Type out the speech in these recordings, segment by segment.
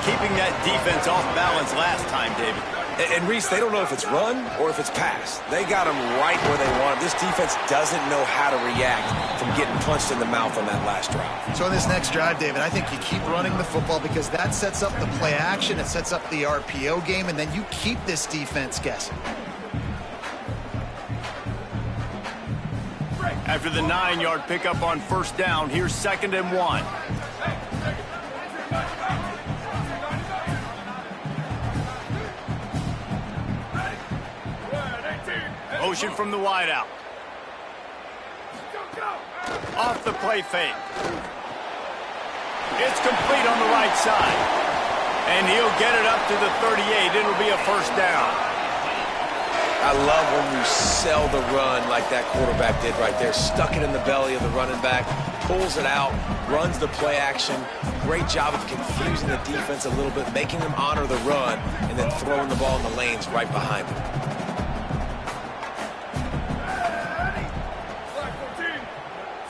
keeping that defense off balance last time, David. And Reese, they don't know if it's run or if it's pass. They got them right where they want them. This defense doesn't know how to react from getting punched in the mouth on that last drive. So on this next drive, David, I think you keep running the football because that sets up the play action, it sets up the RPO game, and then you keep this defense guessing. After the 9-yard pickup on first down, here's 2nd and 1. Motion from the wideout. Off the play fake. It's complete on the right side. And he'll get it up to the 38. It'll be a first down. I love when you sell the run like that quarterback did right there. Stuck it in the belly of the running back, pulls it out, runs the play action. Great job of confusing the defense a little bit, making them honor the run, and then throwing the ball in the lanes right behind them.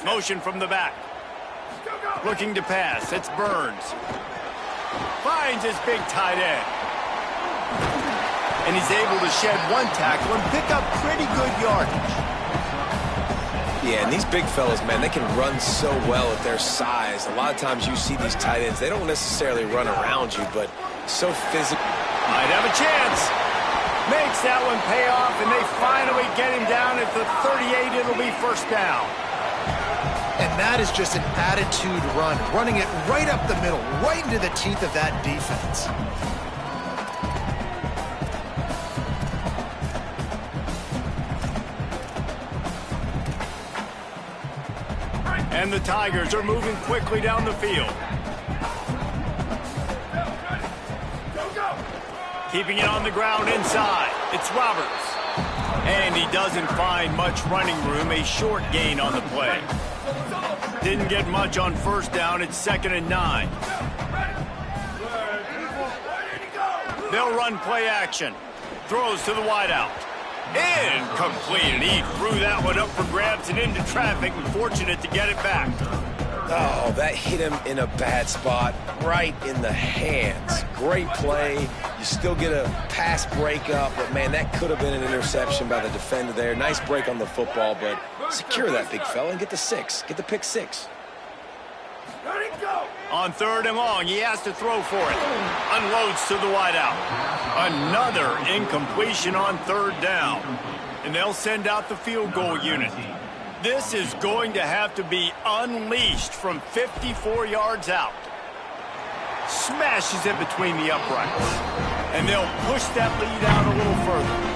Motion from the back. Looking to pass. It's Burns. Finds his big tight end. And he's able to shed one tackle and pick up pretty good yardage. Yeah, and these big fellas, man, they can run so well at their size. A lot of times you see these tight ends, they don't necessarily run around you, but so physical. Might have a chance. Makes that one pay off, and they finally get him down at the 38. It'll be first down. And that is just an attitude run, running it right up the middle, right into the teeth of that defense. And the Tigers are moving quickly down the field. Keeping it on the ground inside. It's Roberts. And he doesn't find much running room, a short gain on the play. Didn't get much on first down. It's 2nd and 9. They'll run play action. Throws to the wideout. Incomplete, and he threw that one up for grabs and into traffic, and fortunate to get it back. Oh, that hit him in a bad spot, right in the hands. Great play. You still get a pass breakup, but, man, that could have been an interception by the defender there. Nice break on the football, but secure that big fella and get the 6. Get the pick 6. On 3rd and long, he has to throw for it. Unloads to the wideout. Another incompletion on 3rd down. And they'll send out the field goal unit. This is going to have to be unleashed from 54 yards out. Smashes it between the uprights. And they'll push that lead out a little further.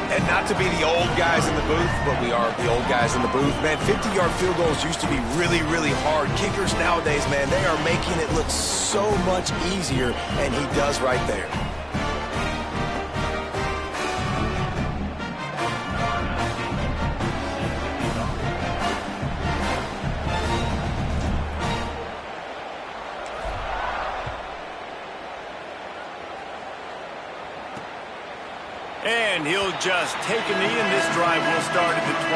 And not to be the old guys in the booth, but we are the old guys in the booth. Man, 50-yard field goals used to be really, really hard. Kickers nowadays, man, they are making it look so much easier, and he does right there. And he'll just take a knee, and this drive will start at the 25.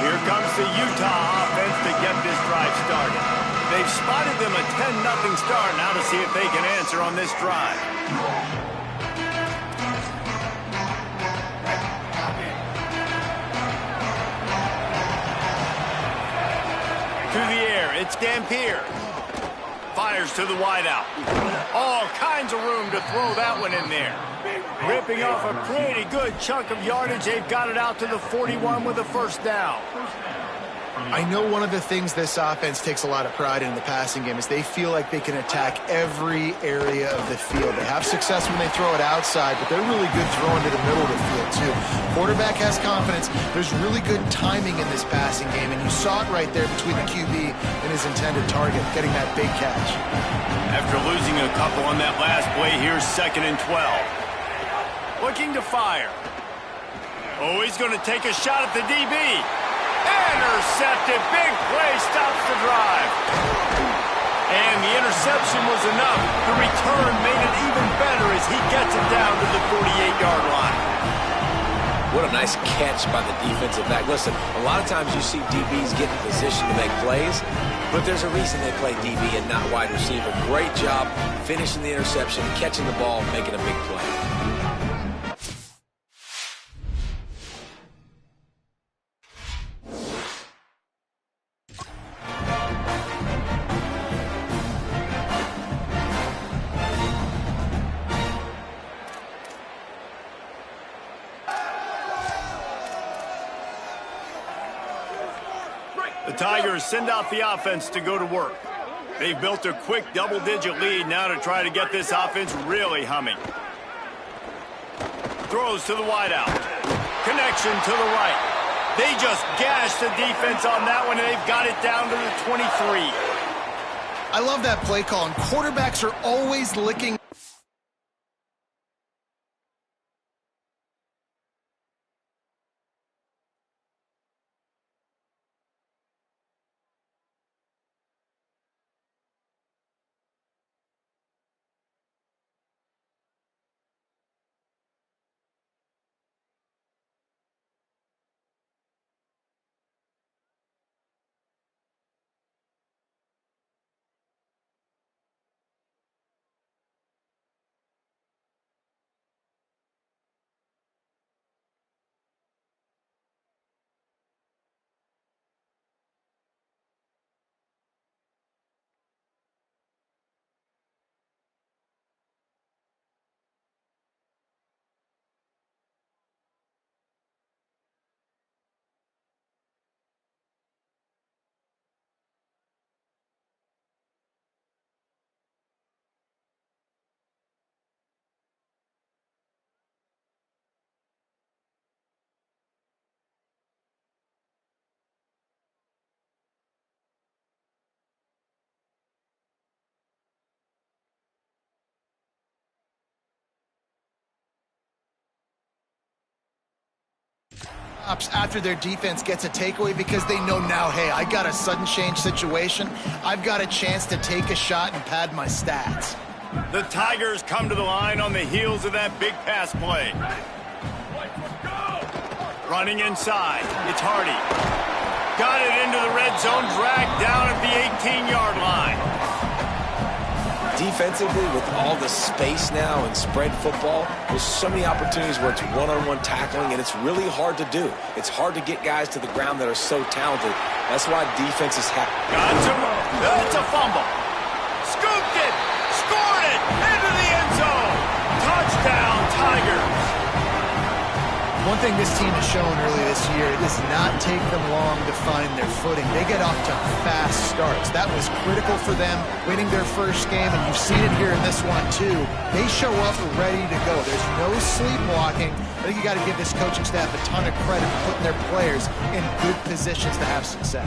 Here comes the Utah offense to get this drive started. They've spotted them a 10-0 start. Now to see if they can answer on this drive. To the air, it's Dampier. Fires to the wideout. All kinds of room to throw that one in there. Ripping off a pretty good chunk of yardage. They've got it out to the 41 with a first down. I know one of the things this offense takes a lot of pride in the passing game is they feel like they can attack every area of the field. They have success when they throw it outside, but they're really good throwing to the middle of the field, too. Quarterback has confidence. There's really good timing in this passing game, and you saw it right there between the QB and his intended target, getting that big catch. After losing a couple on that last play, here's 2nd and 12. Looking to fire. Oh, he's going to take a shot at the DB. Intercepted. Big play stops the drive. And the interception was enough. The return made it even better as he gets it down to the 48-yard line. What a nice catch by the defensive back. Listen, a lot of times you see DBs get in position to make plays, But there's a reason they play DB and not wide receiver. Great job finishing the interception, catching the ball, making a big play. The Tigers send out the offense to go to work. They've built a quick double-digit lead now to try to get this offense really humming. Throws to the wideout. Connection to the right. They just gashed the defense on that one, and they've got it down to the 23. I love that play call, and quarterbacks are always licking. After their defense gets a takeaway because they know now, hey, I got a sudden change situation. I've got a chance to take a shot and pad my stats. The Tigers come to the line on the heels of that big pass play. Running inside, it's Hardy. Got it into the red zone, dragged down at the 18-yard line. Defensively, with all the space now and spread football, there's so many opportunities where it's one-on-one tackling, and it's really hard to do. It's hard to get guys to the ground that are so talented. That's why defenses have... That's a fumble. Scooped it. Scored it. Into the end zone. Touchdown, Tigers. One thing this team has shown early this year, it does not take them long to find their footing. They get off to fast starts. That was critical for them, winning their first game, and you've seen it here in this one too. They show up ready to go. There's no sleepwalking. I think you got to give this coaching staff a ton of credit for putting their players in good positions to have success.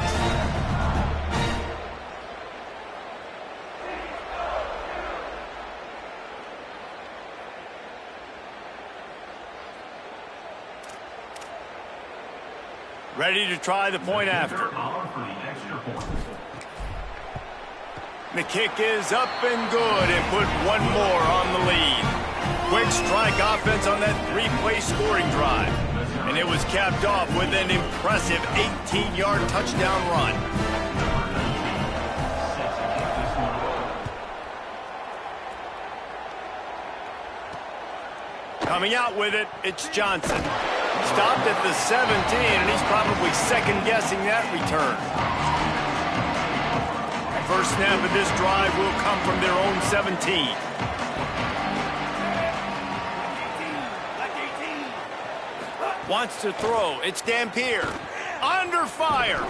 Ready to try the point after. The kick is up and good and put one more on the lead. Quick strike offense on that three-play scoring drive. And it was capped off with an impressive 18-yard touchdown run. Coming out with it, it's Johnson. Stopped at the 17, and he's probably second-guessing that return. First snap of this drive will come from their own 17. Wants to throw. It's Dampier. Under fire.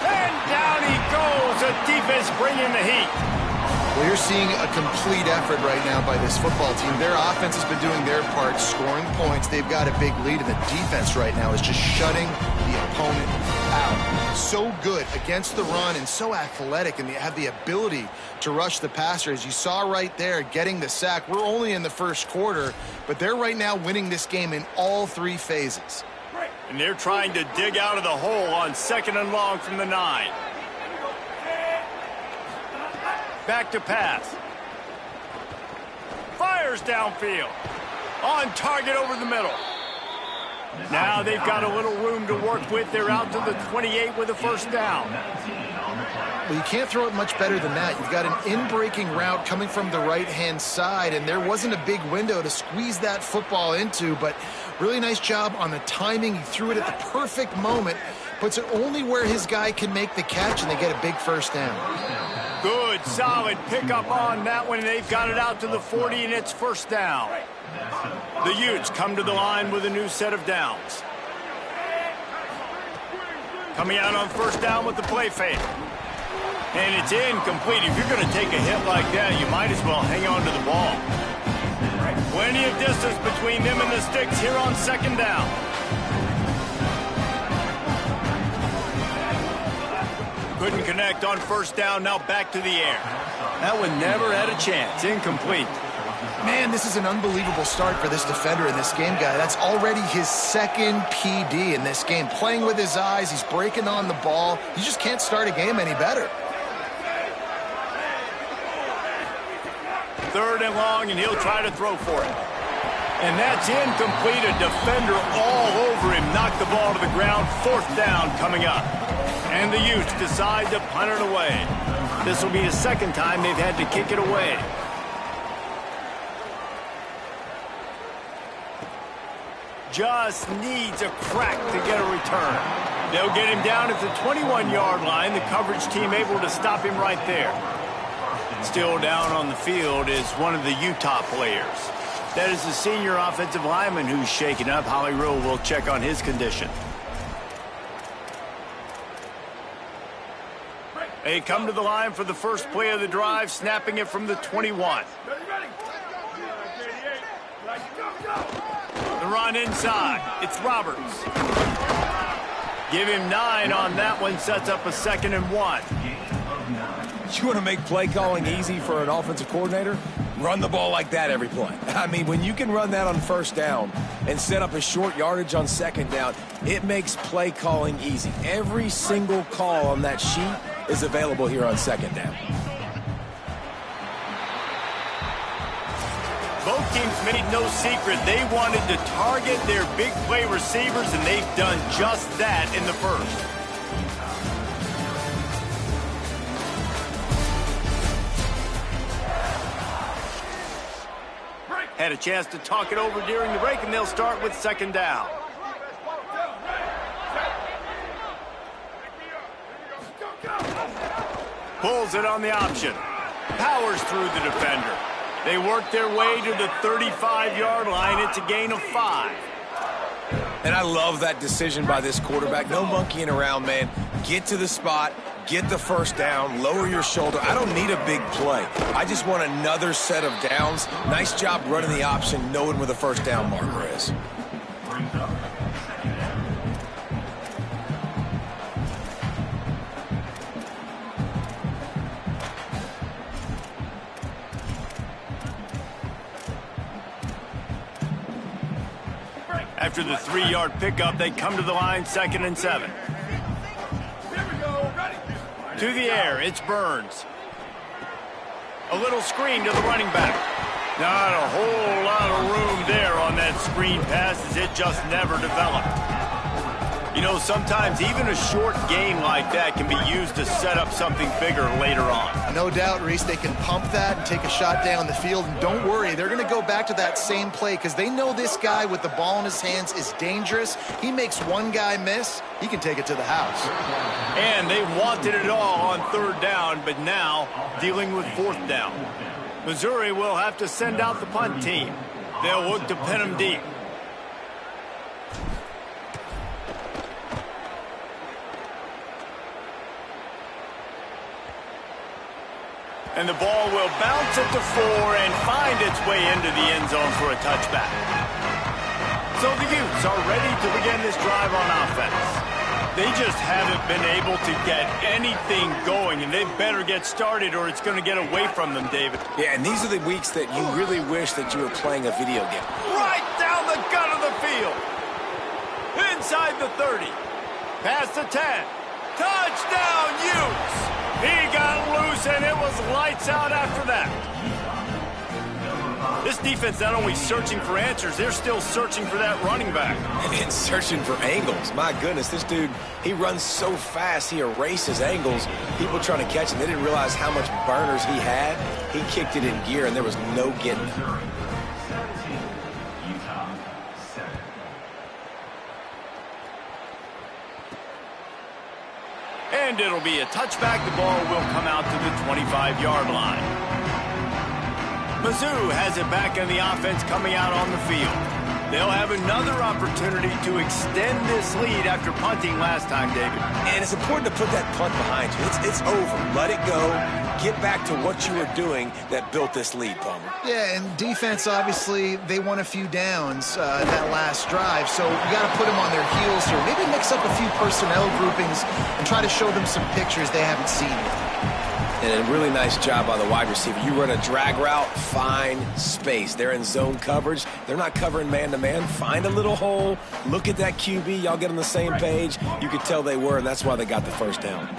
And down he goes. The defense bringing the heat. Well, you're seeing a complete effort right now by this football team. Their offense has been doing their part, scoring points. They've got a big lead, and the defense right now is just shutting the opponent out. So good against the run and so athletic, and they have the ability to rush the passer. As you saw right there, getting the sack. We're only in the first quarter, but they're right now winning this game in all three phases. And they're trying to dig out of the hole on 2nd and long from the 9. Back to pass. Fires downfield. On target over the middle. Now they've got a little room to work with. They're out to the 28 with a first down. Well, you can't throw it much better than that. You've got an in-breaking route coming from the right-hand side, and there wasn't a big window to squeeze that football into, but really nice job on the timing. He threw it at the perfect moment, puts it only where his guy can make the catch, and they get a big first down. Good, solid pickup on that one. They've got it out to the 40, and it's first down. The Utes come to the line with a new set of downs. Coming out on first down with the play fake. And it's incomplete. If you're going to take a hit like that, you might as well hang on to the ball. Plenty of distance between them and the sticks here on second down. Couldn't connect on first down. Now back to the air. That one never had a chance. Incomplete. Man, this is an unbelievable start for this defender in this game, guy. That's already his second PD in this game. Playing with his eyes, he's breaking on the ball. You just can't start a game any better. Third and long, and he'll try to throw for it. And that's incomplete. A defender all over him. Knocked the ball to the ground. Fourth down coming up. And the Utes decide to punt it away. This will be the second time they've had to kick it away. Just needs a crack to get a return. They'll get him down at the 21-yard line. The coverage team able to stop him right there. Still down on the field is one of the Utah players. That is the senior offensive lineman who's shaken up. Holly Rowe will check on his condition. They come to the line for the first play of the drive, snapping it from the 21. The run inside. It's Roberts. Give him 9 on that one. Sets up a 2nd and 1. You want to make play calling easy for an offensive coordinator? Run the ball like that every play. I mean, when you can run that on first down and set up a short yardage on second down, it makes play calling easy. Every single call on that sheet is available here on second down. Both teams made no secret. They wanted to target their big play receivers, and they've done just that in the first. Had a chance to talk it over during the break, and they'll start with second down. Pulls it on the option. Powers through the defender. They work their way to the 35-yard line. It's a gain of 5. And I love that decision by this quarterback. No monkeying around, man. Get to the spot, get the first down, lower your shoulder. I don't need a big play. I just want another set of downs. Nice job running the option, knowing where the first down marker is. After the 3-yard pickup, they come to the line, 2nd and 7. To the air, it's Burns. A little screen to the running back. Not a whole lot of room there on that screen pass, as it just never developed. You know, sometimes even a short gain like that can be used to set up something bigger later on. No doubt, Reese, they can pump that and take a shot down the field. And don't worry, they're going to go back to that same play because they know this guy with the ball in his hands is dangerous. He makes one guy miss, he can take it to the house. And they wanted it all on 3rd down, but now dealing with 4th down. Missouri will have to send out the punt team. They'll look to pin them deep. And the ball will bounce it to 4 and find its way into the end zone for a touchback. So the Utes are ready to begin this drive on offense. They just haven't been able to get anything going, and they better get started or it's going to get away from them, David. Yeah, and these are the weeks that you really wish that you were playing a video game. Right down the gut of the field. Inside the 30. Past the 10. Touchdown, Utes! He got loose, and it was lights out after that. This defense not only searching for answers, they're still searching for that running back. And searching for angles. My goodness, this dude, he runs so fast, he erases angles. People trying to catch him, they didn't realize how much burners he had. He kicked it in gear, and there was no getting it. And it'll be a touchback. The ball will come out to the 25-yard line. Mizzou has it back in the offense coming out on the field. They'll have another opportunity to extend this lead after punting last time, David. And it's important to put that punt behind you. It's over. Let it go. Get back to what you were doing that built this lead, Palmer. Yeah, and defense, obviously, they won a few downs that last drive, so you got to put them on their heels here. Maybe mix up a few personnel groupings and try to show them some pictures they haven't seen yet. And a really nice job by the wide receiver. You run a drag route, find space. They're in zone coverage. They're not covering man-to-man. Find a little hole. Look at that QB. Y'all get on the same page. You could tell they were, and that's why they got the first down.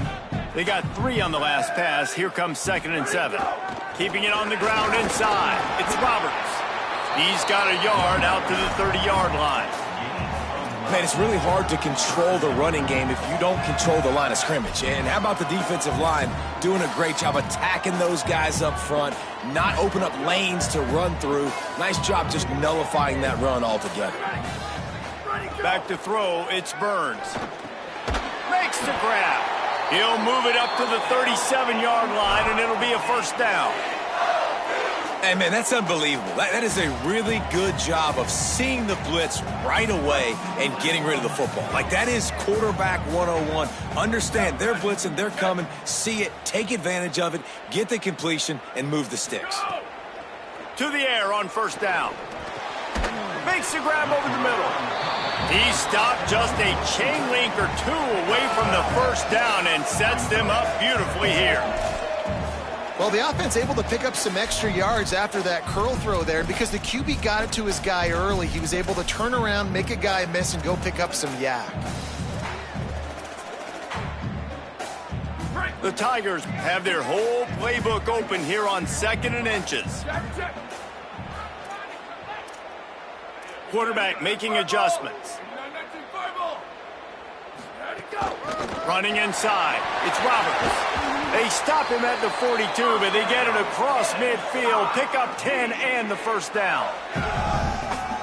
They got 3 on the last pass. Here comes 2nd and 7. Keeping it on the ground inside. It's Roberts. He's got a yard out to the 30-yard line. Man, it's really hard to control the running game if you don't control the line of scrimmage. And how about the defensive line doing a great job attacking those guys up front, not open up lanes to run through. Nice job just nullifying that run altogether. Back to throw, it's Burns. Makes the grab. He'll move it up to the 37-yard line, and it'll be a first down. Hey, man, that's unbelievable. That is a really good job of seeing the blitz right away and getting rid of the football. Like, that is quarterback 101. Understand, they're blitzing, they're coming, see it, take advantage of it, get the completion, and move the sticks. To the air on first down. Makes the grab over the middle. He stopped just a chain link or 2 away from the first down and sets them up beautifully here. Well, the offense able to pick up some extra yards after that curl throw there. Because the QB got it to his guy early, he was able to turn around, make a guy miss, and go pick up some yak. The Tigers have their whole playbook open here on 2nd and inches. Quarterback making adjustments. Running inside. It's Roberts. They stop him at the 42, but they get it across midfield, pick up 10 and the first down.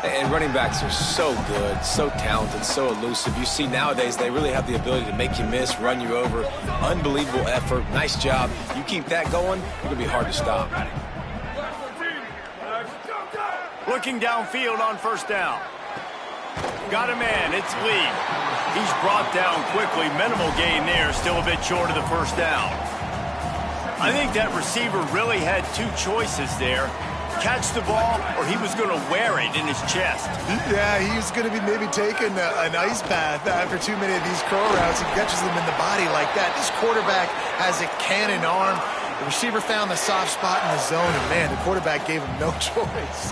And running backs are so good, so talented, so elusive. You see nowadays they really have the ability to make you miss, run you over. Unbelievable effort. Nice job. You keep that going, it'll be hard to stop. Looking downfield on first down. Got a man, it's Lee. He's brought down quickly. Minimal gain there, still a bit short of the first down. I think that receiver really had 2 choices there. Catch the ball, or he was going to wear it in his chest. Yeah, he was going to be maybe taking an ice bath after too many of these curl routes. He catches them in the body like that. This quarterback has a cannon arm. The receiver found the soft spot in the zone, and man, the quarterback gave him no choice.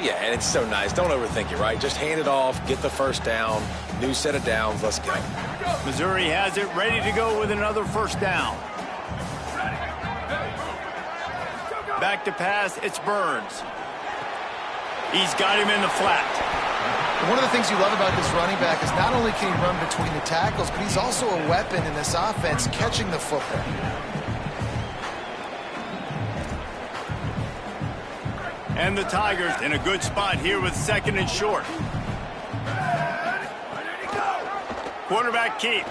Yeah, and it's so nice. Don't overthink it, right? Just hand it off, get the first down, new set of downs, let's go. Missouri has it ready to go with another first down. Back to pass, it's Burns. He's got him in the flat. One of the things you love about this running back is not only can he run between the tackles, but he's also a weapon in this offense, catching the football. And the Tigers in a good spot here with 2nd and short. Quarterback keep.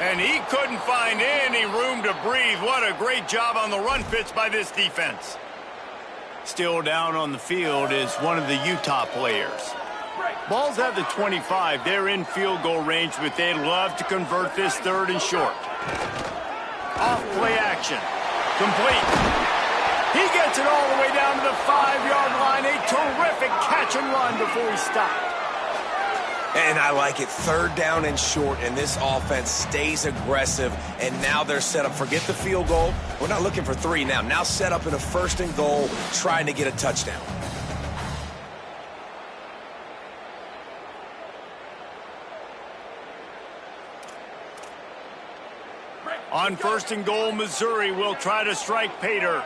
And he couldn't find any room to breathe. What a great job on the run fits by this defense. Still down on the field is one of the Utah players. Ball's at the 25. They're in field goal range, but they'd love to convert this 3rd and short. Off play action. Complete. He gets it all the way down to the 5-yard line. A terrific catch and run before he stopped. And I like it. 3rd down and short, and this offense stays aggressive. And now they're set up. Forget the field goal. We're not looking for 3 now. Now set up in a 1st and goal, trying to get a touchdown. On 1st and goal, Missouri will try to strike Pater.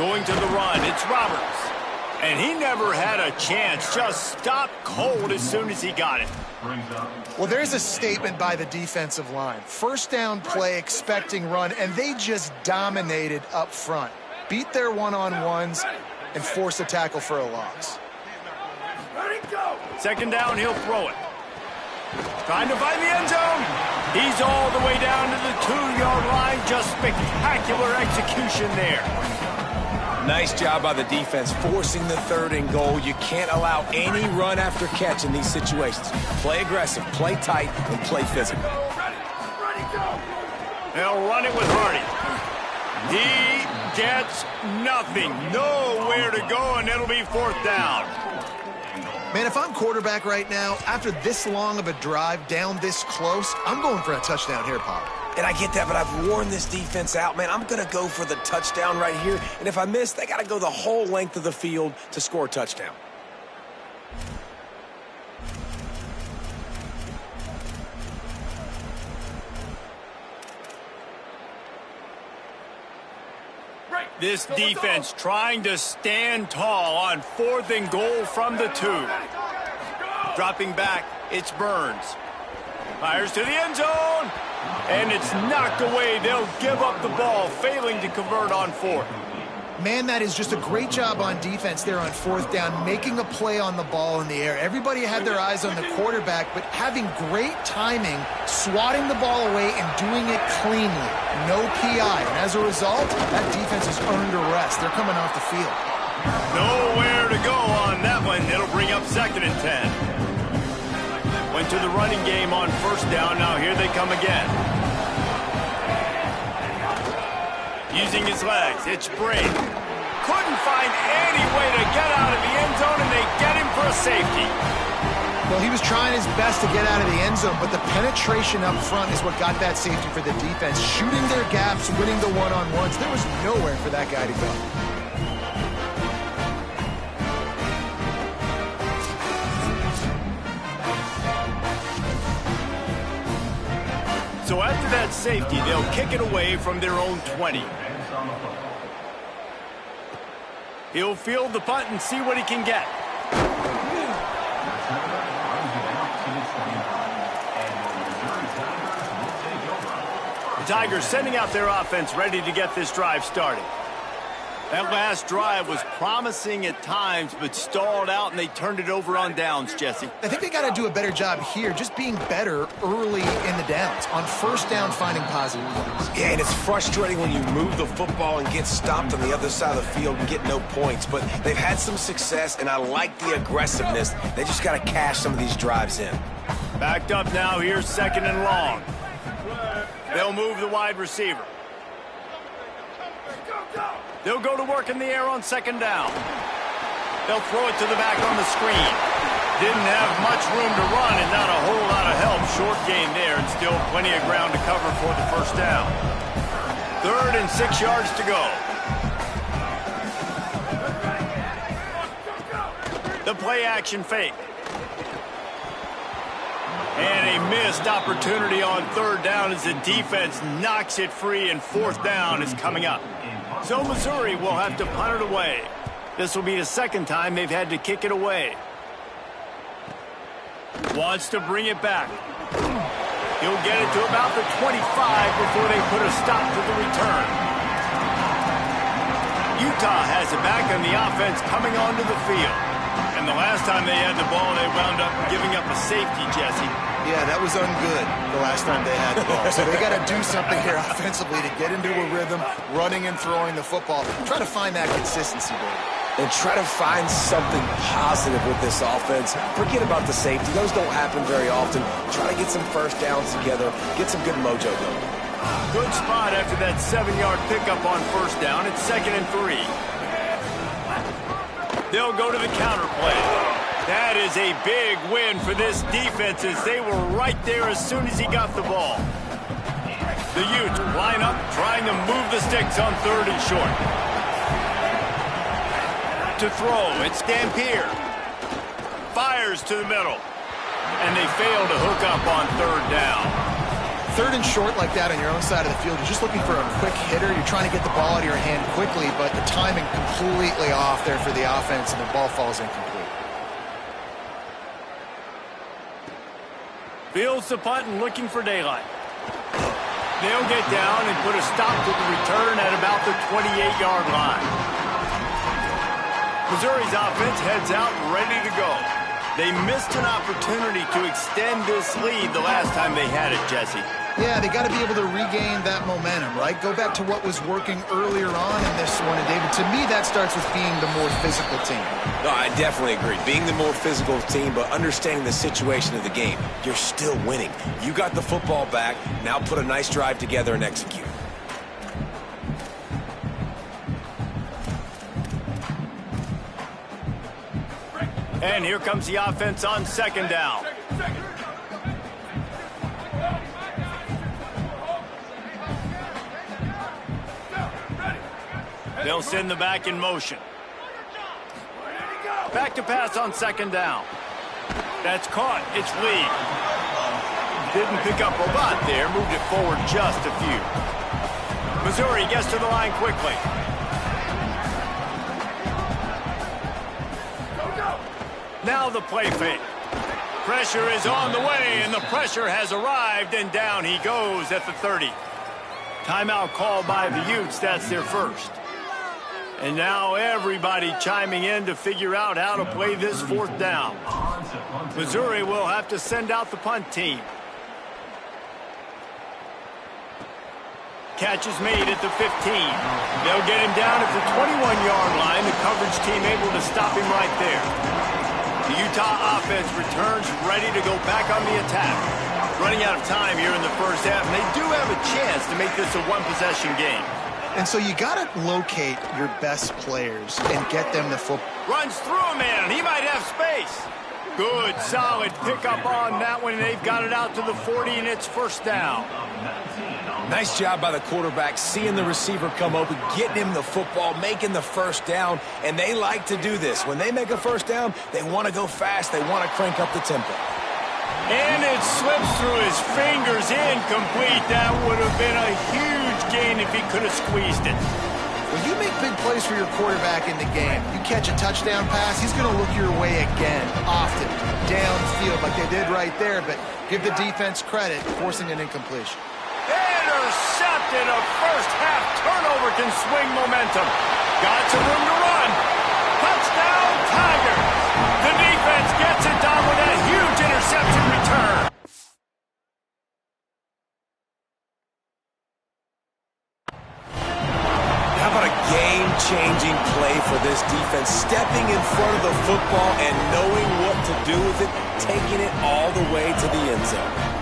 Going to the run, it's Roberts. And he never had a chance, just stopped cold as soon as he got it. Well, there's a statement by the defensive line. First down play, expecting run, and they just dominated up front. Beat their one-on-ones and force a tackle for a loss. Second down, he'll throw it. Trying to find the end zone. He's all the way down to the 2-yard line. Just spectacular execution there. Nice job by the defense forcing the 3rd and goal. You can't allow any run after catch in these situations. Play aggressive, play tight, and play physical. They'll run it with Hardy. He gets nothing. Nowhere to go, and it'll be 4th down. Man, if I'm quarterback right now, after this long of a drive down this close, I'm going for a touchdown here, Pop. And I get that, but I've worn this defense out, man. I'm going to go for the touchdown right here. And if I miss, they got to go the whole length of the field to score a touchdown. This defense trying to stand tall on 4th and goal from the 2. Dropping back, it's Burns. Fires to the end zone. And it's knocked away. They'll give up the ball, failing to convert on 4th. Man, that is just a great job on defense there on 4th down, making a play on the ball in the air. Everybody had their eyes on the quarterback, but having great timing, swatting the ball away and doing it cleanly. No PI. And as a result, that defense has earned a rest. They're coming off the field. Nowhere to go on that one. It'll bring up 2nd and 10. Went to the running game on 1st down. Now here they come again. Using his legs, it's Brake. Couldn't find any way to get out of the end zone, and they get him for a safety. Well, he was trying his best to get out of the end zone, but the penetration up front is what got that safety for the defense. Shooting their gaps, winning the one-on-ones. There was nowhere for that guy to go. So after that safety, they'll kick it away from their own 20. He'll field the punt and see what he can get. The Tigers sending out their offense ready to get this drive started. That last drive was promising at times, but stalled out, and they turned it over on downs, Jesse. I think they got to do a better job here, just being better early in the downs. On 1st down, finding positive points. Yeah, and it's frustrating when you move the football and get stopped on the other side of the field and get no points. But they've had some success, and I like the aggressiveness. They just got to cash some of these drives in. Backed up now, here's 2nd and long. They'll move the wide receiver. They'll go to work in the air on 2nd down. They'll throw it to the back on the screen. Didn't have much room to run and not a whole lot of help. Short gain there and still plenty of ground to cover for the 1st down. 3rd and 6 yards to go. The play action fake. And a missed opportunity on 3rd down as the defense knocks it free, and 4th down is coming up. So Missouri will have to punt it away. This will be the 2nd time they've had to kick it away. Wants to bring it back. He'll get it to about the 25 before they put a stop to the return. Utah has it back on the offense coming onto the field. And the last time they had the ball, they wound up giving up a safety, Jesse. Yeah, that was ungood the last time they had the ball. So they got to do something here offensively to get into a rhythm, running and throwing the football. Try to find that consistency, baby. And try to find something positive with this offense. Forget about the safety. Those don't happen very often. Try to get some 1st downs together. Get some good mojo going. Good spot after that 7-yard pickup on 1st down. It's 2nd and 3. They'll go to the counter play. That is a big win for this defense as they were right there as soon as he got the ball. The Utes line up, trying to move the sticks on 3rd and short. To throw, it's Dampier. Fires to the middle. And they fail to hook up on 3rd down. Third and short like that on your own side of the field, you're just looking for a quick hitter. You're trying to get the ball out of your hand quickly, but the timing completely off there for the offense, and the ball falls incomplete. Fields the punt and looking for daylight. They'll get down and put a stop to the return at about the 28-yard line. Missouri's offense heads out ready to go. They missed an opportunity to extend this lead the last time they had it, Jesse. Yeah, they got to be able to regain that momentum, right? Go back to what was working earlier on in this one. And, David, to me, that starts with being the more physical team. No, I definitely agree. Being the more physical team, but understanding the situation of the game. You're still winning. You got the football back. Now put a nice drive together and execute. And here comes the offense on second down. They'll send the back in motion. Back to pass on second down. That's caught. It's Lee. Didn't pick up a lot there. Moved it forward just a few. Missouri gets to the line quickly. Now the play fake. Pressure is on the way, and the pressure has arrived, and down he goes at the 30. Timeout called by the Utes. That's their first. And now everybody chiming in to figure out how to play this fourth down. Missouri will have to send out the punt team. Catch is made at the 15. They'll get him down at the 21-yard line. The coverage team able to stop him right there. The Utah offense returns ready to go back on the attack. Running out of time here in the first half, and they do have a chance to make this a one-possession game. And so you got to locate your best players and get them the football. Runs through a man. He might have space. Good, solid pickup on that one. They've got it out to the 40, and it's first down. Nice job by the quarterback, seeing the receiver come open, getting him the football, making the first down, and they like to do this. When they make a first down, they want to go fast. They want to crank up the tempo. And it slips through his fingers, incomplete. That would have been a huge gain if he could have squeezed it. When you make big plays for your quarterback in the game, you catch a touchdown pass, he's going to look your way again, often, downfield like they did right there, but give the defense credit, forcing an incompletion. Intercepted. A first-half turnover can swing momentum. Got some room to run. Touchdown, Tigers. The defense gets it done with a huge interception return. How about a game-changing play for this defense? Stepping in front of the football and knowing what to do with it, taking it all the way to the end zone.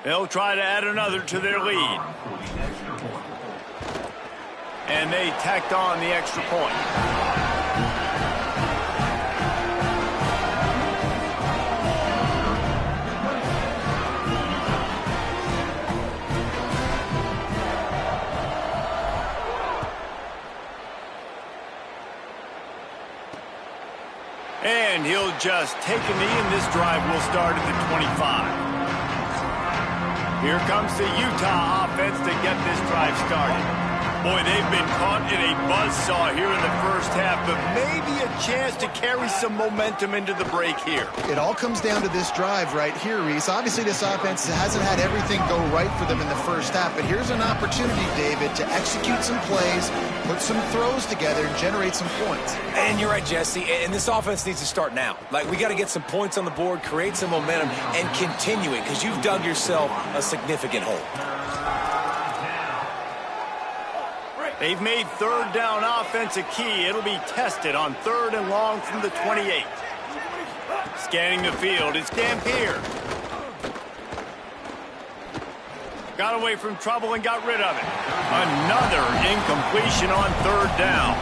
They'll try to add another to their lead. And they tacked on the extra point. And he'll just take a knee, and this drive will start at the 25. Here comes the Utah offense to get this drive started. Boy, they've been caught in a buzzsaw here in the first half, but maybe a chance to carry some momentum into the break here. It all comes down to this drive right here, Reese. Obviously, this offense hasn't had everything go right for them in the first half, but here's an opportunity, David, to execute some plays, put some throws together, and generate some points. And you're right, Jesse, and this offense needs to start now. Like, we got to get some points on the board, create some momentum, and continue it, because you've dug yourself a significant hole. They've made third down offense a key. It'll be tested on 3rd and long from the 28. Scanning the field, it's Dampier. Got away from trouble and got rid of it. Another incompletion on 3rd down.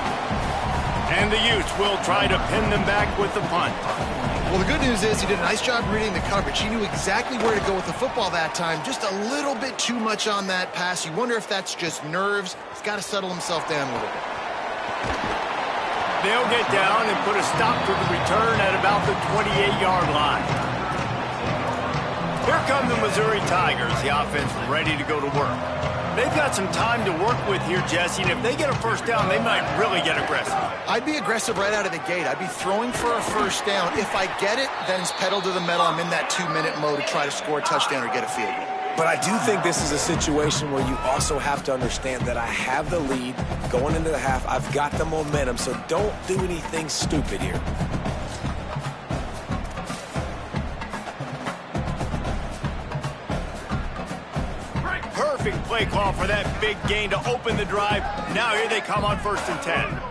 And the Utes will try to pin them back with the punt. Well, the good news is he did a nice job reading the coverage. He knew exactly where to go with the football that time. Just a little bit too much on that pass. You wonder if that's just nerves. He's got to settle himself down a little bit. They'll get down and put a stop to the return at about the 28-yard line. Here come the Missouri Tigers. The offense ready to go to work. They've got some time to work with here, Jesse, and if they get a first down, they might really get aggressive. I'd be aggressive right out of the gate. I'd be throwing for a first down. If I get it, then it's pedal to the metal. I'm in that 2-minute mode to try to score a touchdown or get a field goal. But I do think this is a situation where you also have to understand that I have the lead going into the half. I've got the momentum, so don't do anything stupid here. Perfect play call for that big gain to open the drive. Now here they come on 1st and 10.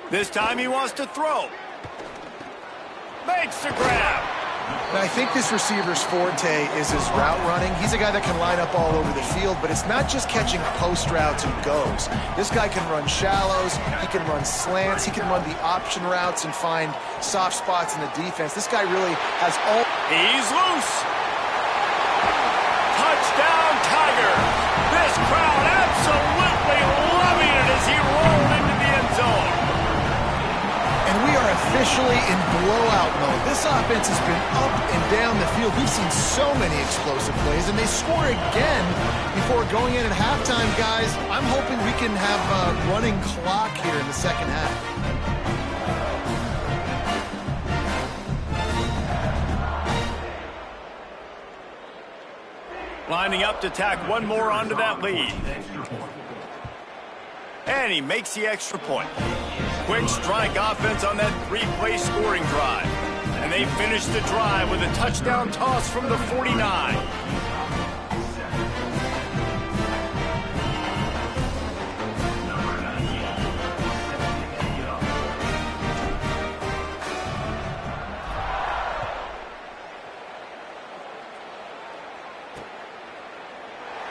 This time he wants to throw. Makes the grab. And I think this receiver's forte is his route running. He's a guy that can line up all over the field, but it's not just catching post routes and goes. This guy can run shallows, he can run slants, he can run the option routes and find soft spots in the defense. This guy really has all... He's loose. Touchdown, Tigers. This crowd absolutely loving it as he rolled into the end zone. And we are officially in blowout mode. This offense has been up and down the field. We've seen so many explosive plays, and they score again before going in at halftime, guys. I'm hoping we can have a running clock here in the second half. Lining up to tack one more onto that lead. And he makes the extra point. Quick strike offense on that 3-play scoring drive. And they finish the drive with a touchdown toss from the 49.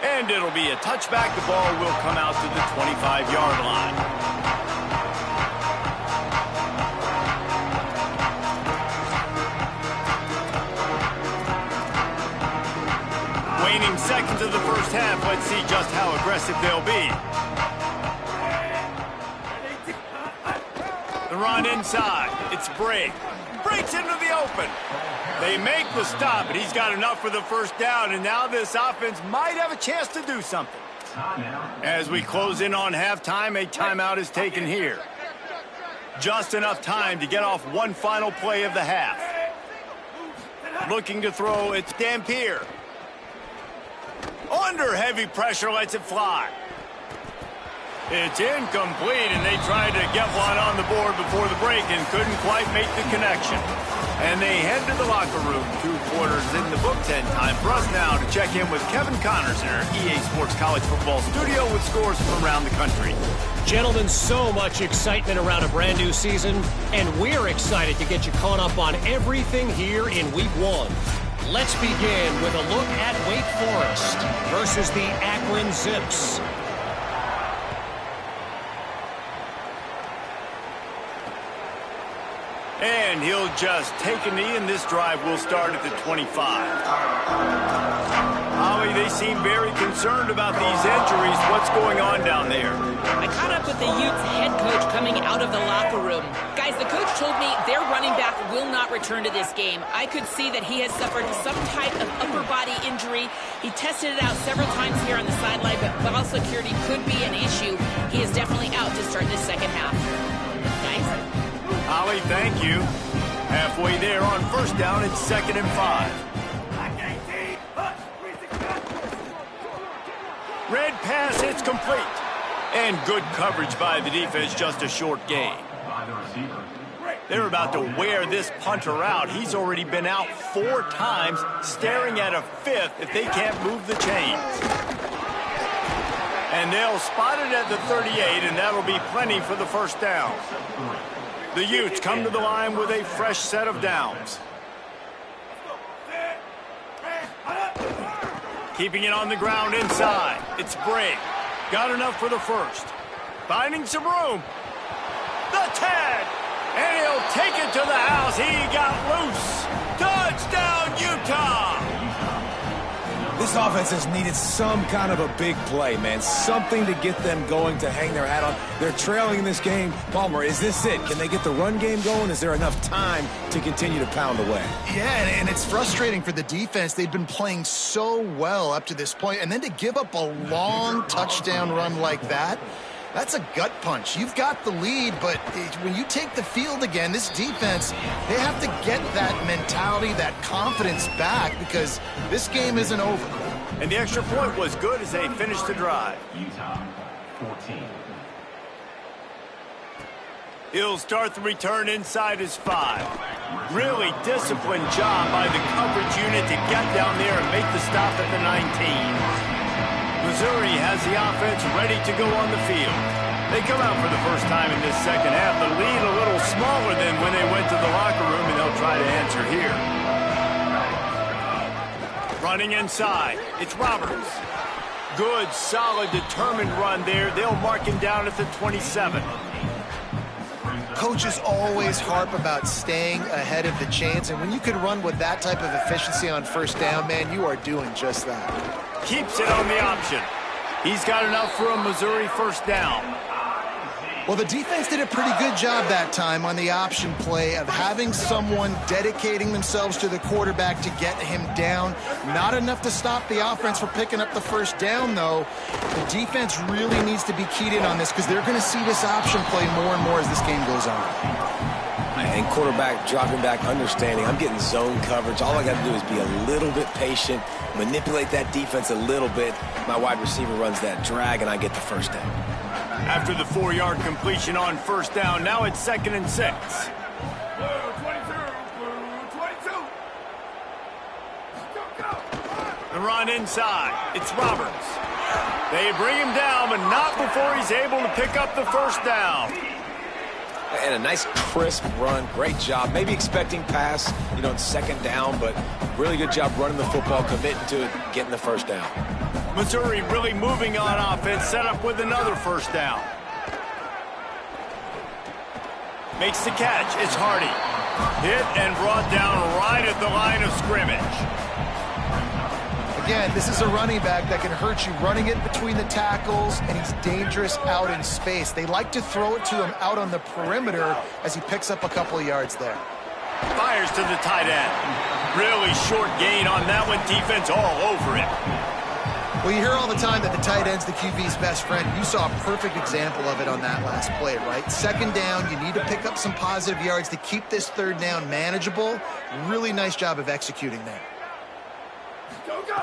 And it'll be a touchback. The ball will come out to the 25-yard line. Waning seconds of the first half. Let's see just how aggressive they'll be. The run inside. It's Brake. Breaks into the open. They make the stop, and he's got enough for the first down, and now this offense might have a chance to do something. As we close in on halftime, a timeout is taken here. Just enough time to get off one final play of the half. Looking to throw, it's Dampier. Under heavy pressure, lets it fly. It's incomplete, and they tried to get one on the board before the break and couldn't quite make the connection. And they head to the locker room. 2 quarters in the books, and time for us now to check in with Kevin Connors in our EA Sports College Football studio with scores from around the country. Gentlemen, so much excitement around a brand new season, and we're excited to get you caught up on everything here in Week 1. Let's begin with a look at Wake Forest versus the Akron Zips. And he'll just take a knee, and this drive will start at the 25. Ollie, they seem very concerned about these injuries. What's going on down there? I caught up with the Utes head coach coming out of the locker room. Guys, the coach told me their running back will not return to this game. I could see that he has suffered some type of upper body injury. He tested it out several times here on the sideline, but ball security could be an issue. He is definitely out to start this second half. Nice. Ollie, thank you. Halfway there on first down, it's 2nd and 5. Red pass, it's complete. And good coverage by the defense, just a short gain. They're about to wear this punter out. He's already been out 4 times, staring at a 5th if they can't move the chains. And they'll spot it at the 38, and that'll be plenty for the first down. The Utes come to the line with a fresh set of downs. Keeping it on the ground inside. It's Bray. Got enough for the first. Finding some room. The tag. And he'll take it to the house. He got loose. Touchdown, Utah. This offense has needed some kind of a big play, man. Something to get them going, to hang their hat on. They're trailing in this game. Palmer, is this it? Can they get the run game going? Is there enough time to continue to pound away? Yeah, and it's frustrating for the defense. They've been playing so well up to this point, and then to give up a long touchdown run like that, that's a gut punch. You've got the lead, but when you take the field again, this defense, they have to get that mentality, that confidence back, because this game isn't over. And the extra point was good as they finished the drive. Utah, 14. He'll start the return inside his 5. Really disciplined job by the coverage unit to get down there and make the stop at the 19. Missouri has the offense ready to go on the field. They come out for the first time in this second half. The lead a little smaller than when they went to the locker room, and they'll try to answer here. Running inside, it's Roberts. Good, solid, determined run there. They'll mark him down at the 27. Coaches always harp about staying ahead of the chains, and when you can run with that type of efficiency on first down, man, you are doing just that. Keeps it on the option. He's got enough for a Missouri first down. Well, the defense did a pretty good job that time on the option play of having someone dedicating themselves to the quarterback to get him down. Not enough to stop the offense from picking up the first down, though. The defense really needs to be keyed in on this because they're going to see this option play more and more as this game goes on. And quarterback dropping back, understanding I'm getting zone coverage. All I got to do is be a little bit patient, manipulate that defense a little bit. My wide receiver runs that drag, and I get the first down. After the 4-yard completion on first down, now it's 2nd and 6. The run inside. It's Roberts. They bring him down, but not before he's able to pick up the first down. And a nice crisp run. Great job. Maybe expecting pass, in second down, but really good job running the football, committing to it, getting the first down. Missouri really moving on offense, set up with another first down. Makes the catch. It's Hardy. Hit and brought down right at the line of scrimmage. Again, this is a running back that can hurt you running it between the tackles, and he's dangerous out in space. They like to throw it to him out on the perimeter as he picks up a couple of yards there. Fires to the tight end. Really short gain on that one. Defense all over it. Well, you hear all the time that the tight end's the QB's best friend. You saw a perfect example of it on that last play, right? Second down, you need to pick up some positive yards to keep this third down manageable. Really nice job of executing there.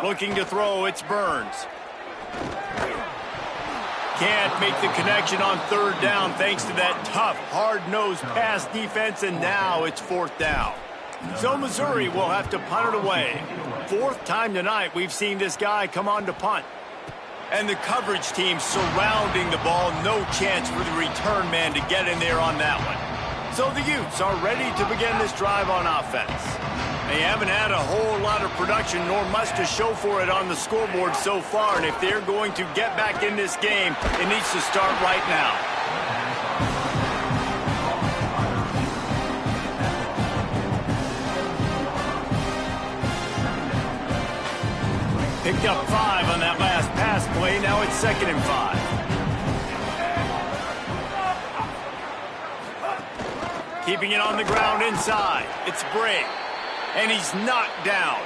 Looking to throw, it's Burns. Can't make the connection on third down thanks to that tough, hard-nosed pass defense, and now it's 4th down. So Missouri will have to punt it away. 4th time tonight we've seen this guy come on to punt. And the coverage team surrounding the ball, no chance for the return man to get in there on that one. So the Utes are ready to begin this drive on offense. They haven't had a whole lot of production nor much to show for it on the scoreboard so far, and if they're going to get back in this game, it needs to start right now. Picked up 5 on that last pass play. Now it's 2nd and 5. Keeping it on the ground inside. It's Bray. And he's knocked down.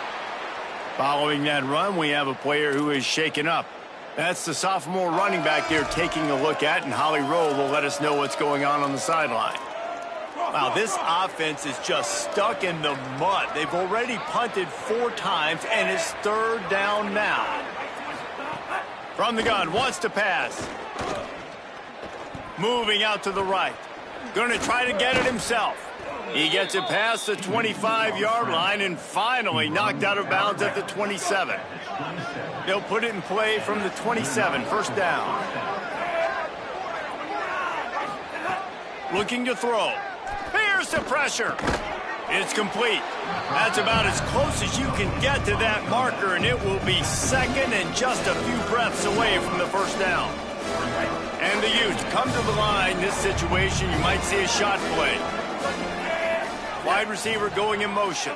Following that run, we have a player who is shaken up. That's the sophomore running back they're taking a look at, and Holly Rowe will let us know what's going on the sideline. Wow, this offense is just stuck in the mud. They've already punted 4 times, and it's 3rd down now. From the gun, wants to pass. Moving out to the right. Going to try to get it himself. He gets it past the 25-yard line and finally knocked out of bounds at the 27. They'll put it in play from the 27, 1st down. Looking to throw. Here's the pressure. It's complete. That's about as close as you can get to that marker, and it will be 2nd and just a few breaths away from the 1st down. And the Utes come to the line. This situation, you might see a shot play. Wide receiver going in motion.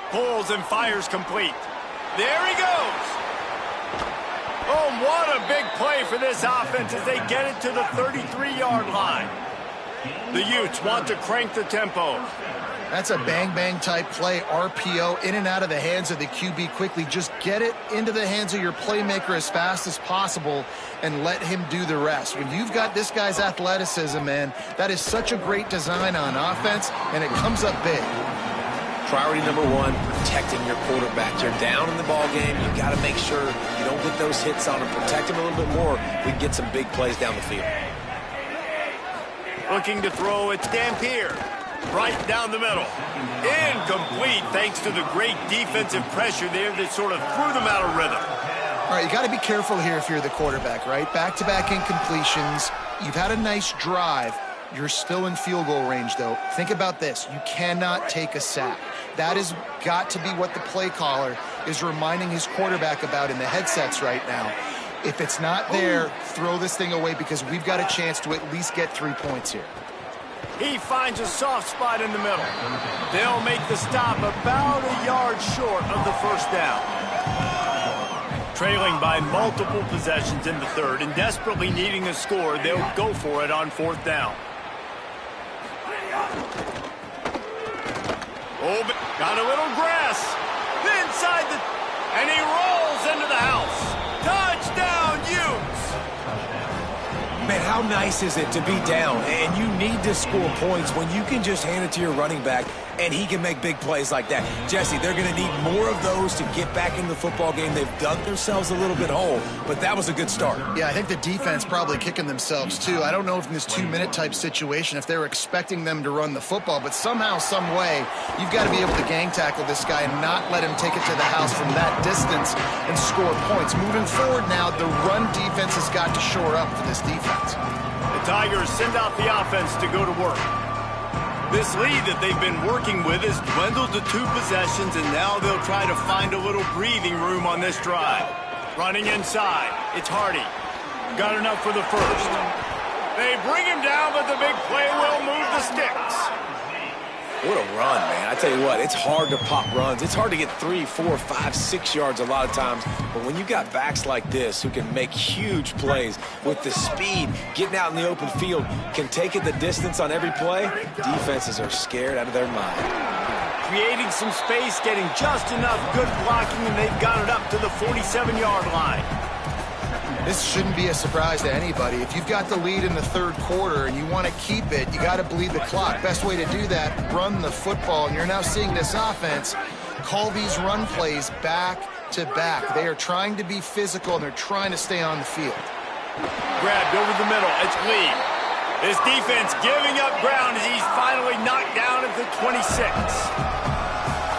Pulls and fires complete. There he goes. Oh, what a big play for this offense as they get it to the 33-yard line. The Utes want to crank the tempo. That's a bang-bang type play, RPO, in and out of the hands of the QB quickly. Just get it into the hands of your playmaker as fast as possible and let him do the rest. When you've got this guy's athleticism, man, that is such a great design on offense, and it comes up big. Priority number 1, protecting your quarterback. You're down in the ball game. You got to make sure you don't get those hits on him. Protect him a little bit more. We can get some big plays down the field. Looking to throw, it's Dampier. Right down the middle. Incomplete thanks to the great defensive pressure there that sort of threw them out of rhythm. All right, you got to be careful here if you're the quarterback, right? Back-to-back incompletions. You've had a nice drive. You're still in field goal range, though. Think about this. You cannot take a sack. That has got to be what the play caller is reminding his quarterback about in the headsets right now. If it's not there, throw this thing away because we've got a chance to at least get 3 points here. He finds a soft spot in the middle. They'll make the stop about a yard short of the 1st down. Trailing by multiple possessions in the 3rd and desperately needing a score, they'll go for it on 4th down. Oh, got a little grass. Inside and he rolls into the house. Touchdown, Utes! Man, how nice is it to be down and you need to score points when you can just hand it to your running back and he can make big plays like that. Jesse, they're going to need more of those to get back into the football game. They've dug themselves a little bit whole, but that was a good start. Yeah, I think the defense probably kicking themselves too. I don't know if in this 2-minute type situation if they're expecting them to run the football, but somehow, some way, you've got to be able to gang tackle this guy and not let him take it to the house from that distance and score points. Moving forward now, the run defense has got to shore up for this defense. The Tigers send out the offense to go to work. This lead that they've been working with has dwindled to 2 possessions, and now they'll try to find a little breathing room on this drive. Running inside, it's Hardy. Got enough for the 1st. They bring him down, but the big play will move the sticks. What a run, man. I tell you what, it's hard to pop runs. It's hard to get 3, 4, 5, 6 yards a lot of times. But when you got backs like this who can make huge plays with the speed, getting out in the open field, can take it the distance on every play, defenses are scared out of their mind. Creating some space, getting just enough good blocking, and they've got it up to the 47-yard line. This shouldn't be a surprise to anybody. If you've got the lead in the 3rd quarter and you want to keep it, you got to bleed the clock. Best way to do that, run the football. And you're now seeing this offense call these run plays back to back. They are trying to be physical, and they're trying to stay on the field. Grabbed over the middle. It's Lee. This defense giving up ground as he's finally knocked down at the 26.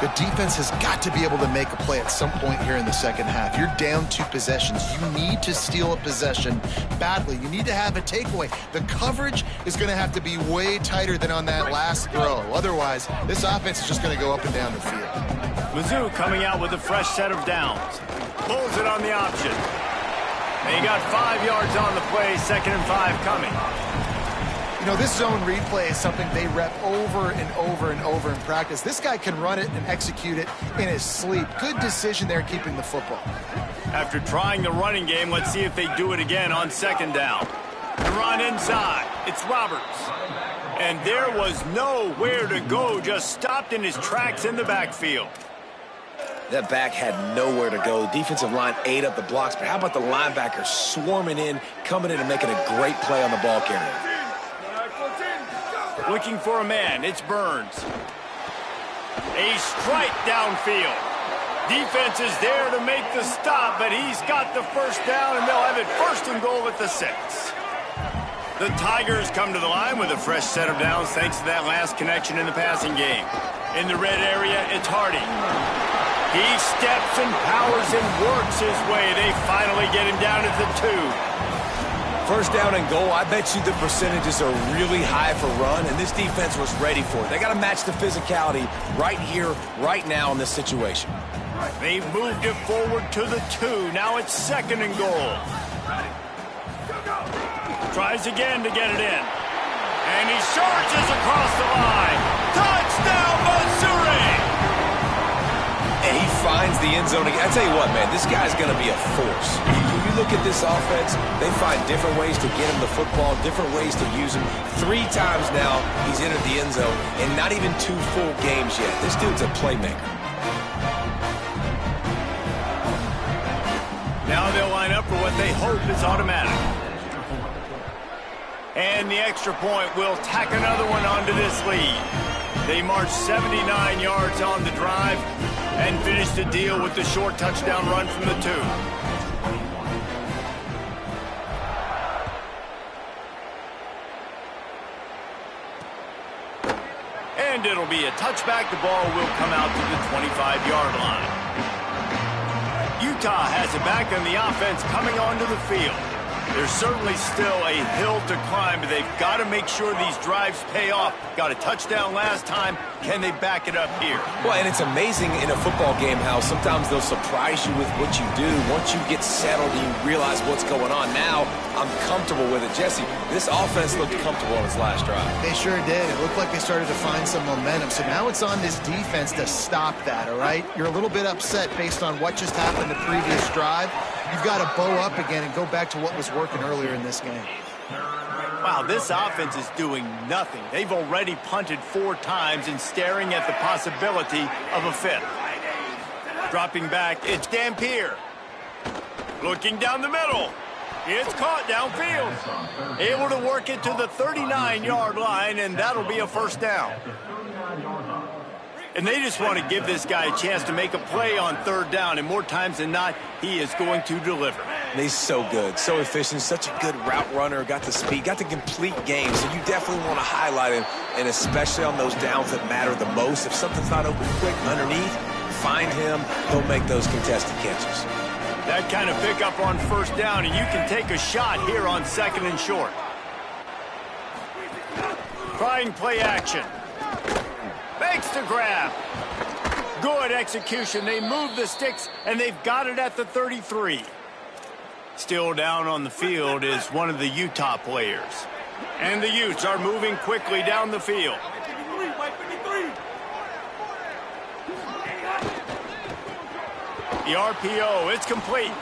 The defense has got to be able to make a play at some point here in the 2nd half. You're down 2 possessions. You need to steal a possession badly. You need to have a takeaway. The coverage is going to have to be way tighter than on that last throw. Otherwise, this offense is just going to go up and down the field. Mizzou coming out with a fresh set of downs. Pulls it on the option. And he got 5 yards on the play, 2nd and 5 coming. You know, this zone replay is something they rep over and over and over in practice. This guy can run it and execute it in his sleep. Good decision there keeping the football. After trying the running game, let's see if they do it again on second down. The run inside. It's Roberts. And there was nowhere to go, just stopped in his tracks in the backfield. That back had nowhere to go. Defensive line ate up the blocks, but how about the linebacker swarming in, coming in and making a great play on the ball carrier? Looking for a man, it's Burns. A strike downfield. Defense is there to make the stop, but he's got the first down, and they'll have it 1st and goal at the 6. The Tigers come to the line with a fresh set of downs thanks to that last connection in the passing game. In the red area, it's Hardy. He steps and powers and works his way. They finally get him down at the 2. 1st down and goal, I bet you the percentages are really high for run, and this defense was ready for it. They got to match the physicality right here, right now in this situation. They've moved it forward to the 2. Now it's 2nd and goal. Tries again to get it in. And he surges across the line. Touchdown, Missouri! And he finds the end zone again. I tell you what, man, this guy's going to be a force. When you look at this offense, they find different ways to get him the football, different ways to use him. 3 times now he's entered the end zone, and not even 2 full games yet. This dude's a playmaker. Now they'll line up for what they hope is automatic. And the extra point will tack another one onto this lead. They march 79 yards on the drive and finish the deal with the short touchdown run from the 2. And it'll be a touchback. The ball will come out to the 25-yard line. Utah has it back on the offense coming onto the field. There's certainly still a hill to climb, but they've got to make sure these drives pay off. Got a touchdown last time. Can they back it up here? Well, and it's amazing in a football game how sometimes they'll surprise you with what you do. Once you get settled and you realize what's going on, now I'm comfortable with it. Jesse, this offense looked comfortable on its last drive. They sure did. It looked like they started to find some momentum. So now it's on this defense to stop that, all right? You're a little bit upset based on what just happened the previous drive. You've got to bow up again and go back to what was working earlier in this game. Wow, this offense is doing nothing. They've already punted 4 times and staring at the possibility of a 5th. Dropping back, it's Dampier. Looking down the middle. It's caught downfield. Able to work it to the 39-yard line, and that'll be a 1st down. And they just want to give this guy a chance to make a play on 3rd down, and more times than not, he is going to deliver. He's so good, so efficient, such a good route runner, got the speed, got the complete game, so you definitely want to highlight him, and especially on those downs that matter the most. If something's not open quick underneath, find him, he'll make those contested catches. That kind of pickup on 1st down, and you can take a shot here on 2nd and short. Trying play action. Makes the grab. Good execution. They move the sticks, and they've got it at the 33. Still down on the field is one of the Utah players. And the Utes are moving quickly down the field. The RPO, it's complete.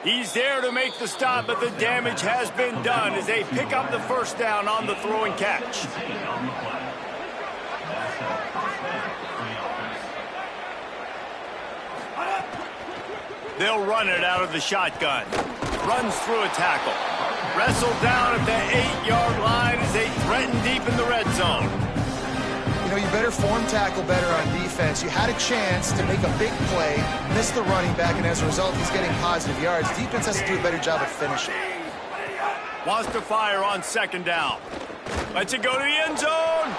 He's there to make the stop, but the damage has been done as they pick up the 1st down on the throw and catch. They'll run it out of the shotgun. Runs through a tackle. Wrestled down at the 8-yard line as they threaten deep in the red zone. You know, you better form tackle better on defense. You had a chance to make a big play, miss the running back, and as a result, he's getting positive yards. Defense has to do a better job of finishing. Wants to fire on 2nd down. Lets it go to the end zone.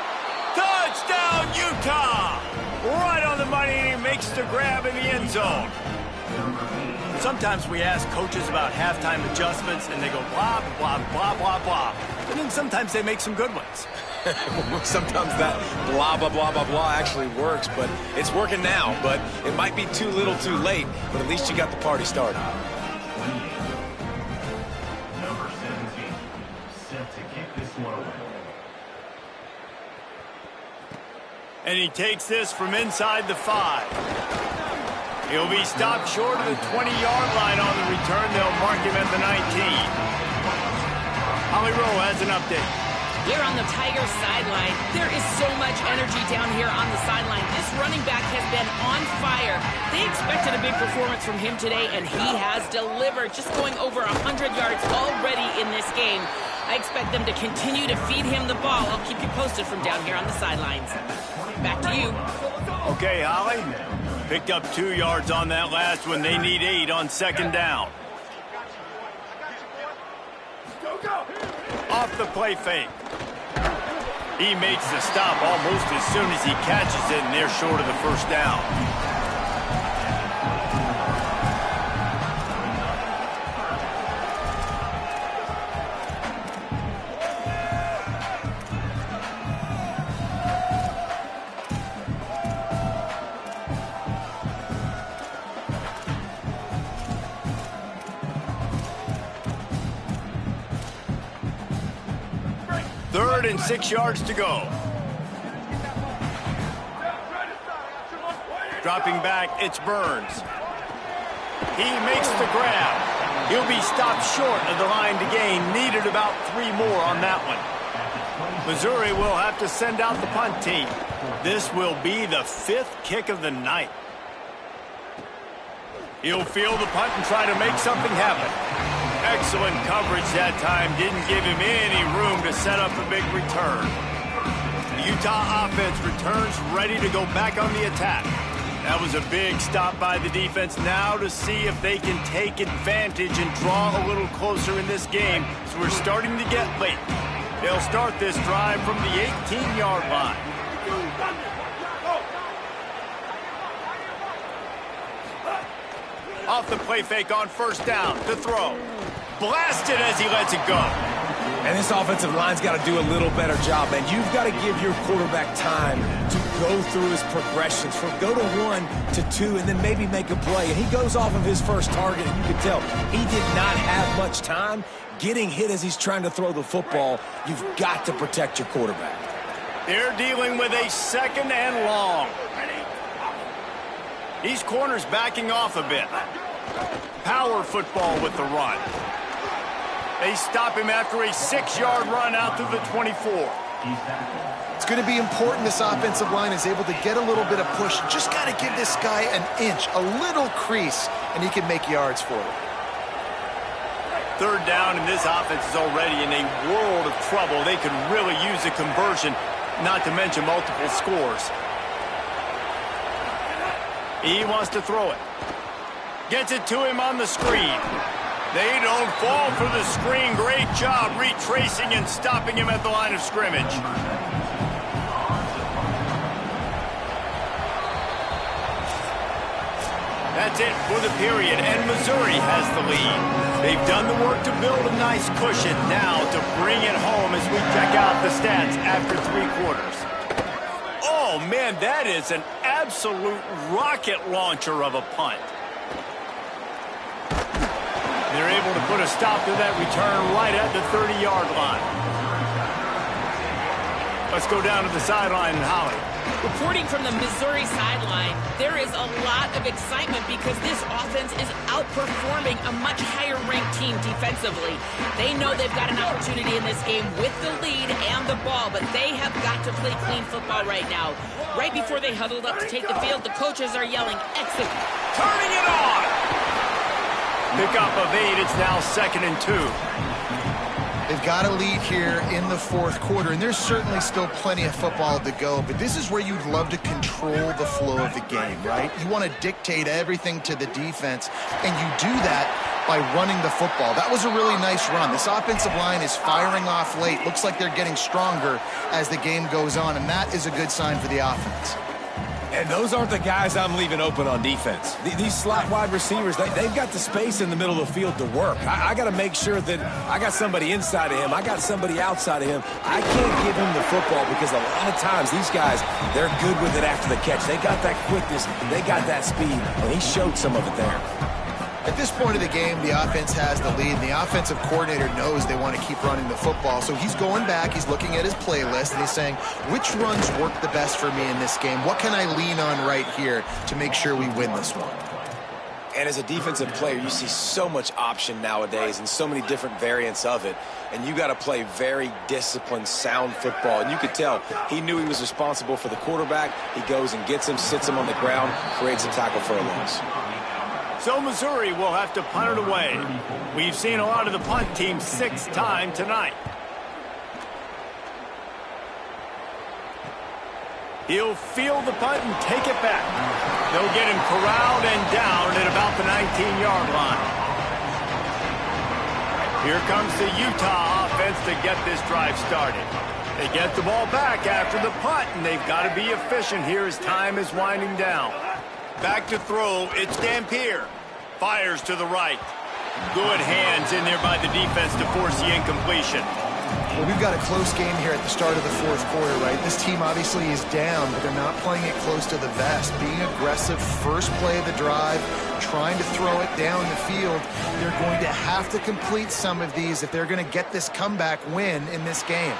Touchdown, Utah! Right on the money, and he makes the grab in the end zone. Sometimes we ask coaches about halftime adjustments, and they go blah, blah, blah, blah, blah. And then sometimes they make some good ones. Sometimes that blah, blah, blah, blah, blah actually works, but it's working now. But it might be too little too late, but at least you got the party started. Number 17, set to kick And he takes this from inside the 5. He'll be stopped short of the 20-yard line on the return. They'll mark him at the 19. Holly Rowe has an update. Here on the Tigers sideline, there is so much energy down here on the sideline. This running back has been on fire. They expected a big performance from him today, and he has delivered, just going over 100 yards already in this game. I expect them to continue to feed him the ball. I'll keep you posted from down here on the sidelines. Back to you. Okay, Holly. Picked up 2 yards on that last one. They need 8 on second down. Off the play fake. He makes the stop almost as soon as he catches it, and they're short of the first down. Third and 6 yards to go. Dropping back, it's Burns. He makes the grab. He'll be stopped short of the line to gain. Needed about 3 more on that one. Missouri will have to send out the punt team. This will be the 5th kick of the night. He'll field the punt and try to make something happen. Excellent coverage that time. Didn't give him any room to set up a big return. The Utah offense returns ready to go back on the attack. That was a big stop by the defense. Now to see if they can take advantage and draw a little closer in this game. So we're starting to get late. They'll start this drive from the 18-yard line. Off the play fake on first down. To throw. Blasted as he lets it go. And this offensive line's got to do a little better job, man. You've got to give your quarterback time to go through his progressions from go to 1 to 2 and then maybe make a play. And he goes off of his first target, and you can tell he did not have much time getting hit as he's trying to throw the football. You've got to protect your quarterback. They're dealing with a 2nd and long. These corners backing off a bit. Power football with the run. They stop him after a 6-yard run out to the 24. It's going to be important this offensive line is able to get a little bit of push. Just got to give this guy an inch, a little crease, and he can make yards for it. Third down, and this offense is already in a world of trouble. They could really use a conversion, not to mention multiple scores. He wants to throw it. Gets it to him on the screen. They don't fall for the screen. Great job retracing and stopping him at the line of scrimmage. That's it for the period, and Missouri has the lead. They've done the work to build a nice cushion. Now to bring it home as we check out the stats after 3 quarters. Oh, man, that is an absolute rocket launcher of a punt. They're able to put a stop to that return right at the 30-yard line. Let's go down to the sideline and Holly. Reporting from the Missouri sideline, there is a lot of excitement because this offense is outperforming a much higher-ranked team defensively. They know they've got an opportunity in this game with the lead and the ball, but they have got to play clean football right now. Right before they huddled up to take the field, the coaches are yelling, "Exit!" Turning it on! Pickup of 8, it's now 2nd and 2. They've got a lead here in the 4th quarter, and there's certainly still plenty of football to go, but this is where you'd love to control the flow of the game, right? You want to dictate everything to the defense, and you do that by running the football. That was a really nice run. This offensive line is firing off late. Looks like they're getting stronger as the game goes on, and that is a good sign for the offense. And those aren't the guys I'm leaving open on defense. These slot wide receivers, they've got the space in the middle of the field to work. I got to make sure that I got somebody inside of him. I got somebody outside of him. I can't give him the football because a lot of times these guys, they're good with it after the catch. They got that quickness. They got that speed, and he showed some of it there. At this point of the game, the offense has the lead, and the offensive coordinator knows they want to keep running the football. So he's going back, he's looking at his playlist, and he's saying, which runs work the best for me in this game? What can I lean on right here to make sure we win this one? And as a defensive player, you see so much option nowadays and so many different variants of it. And you got to play very disciplined, sound football. And you could tell he knew he was responsible for the quarterback. He goes and gets him, sits him on the ground, creates a tackle for a loss. So Missouri will have to punt it away. We've seen a lot of the punt team 6 times tonight. He'll field the punt and take it back. They'll get him corralled and down at about the 19-yard line. Here comes the Utah offense to get this drive started. They get the ball back after the punt, and they've got to be efficient here as time is winding down. Back to throw, it's Dampier. Fires to the right. Good hands in there by the defense to force the incompletion. Well, we've got a close game here at the start of the fourth quarter, right? This team obviously is down, but they're not playing it close to the vest. Being aggressive, first play of the drive, trying to throw it down the field. They're going to have to complete some of these if they're going to get this comeback win in this game.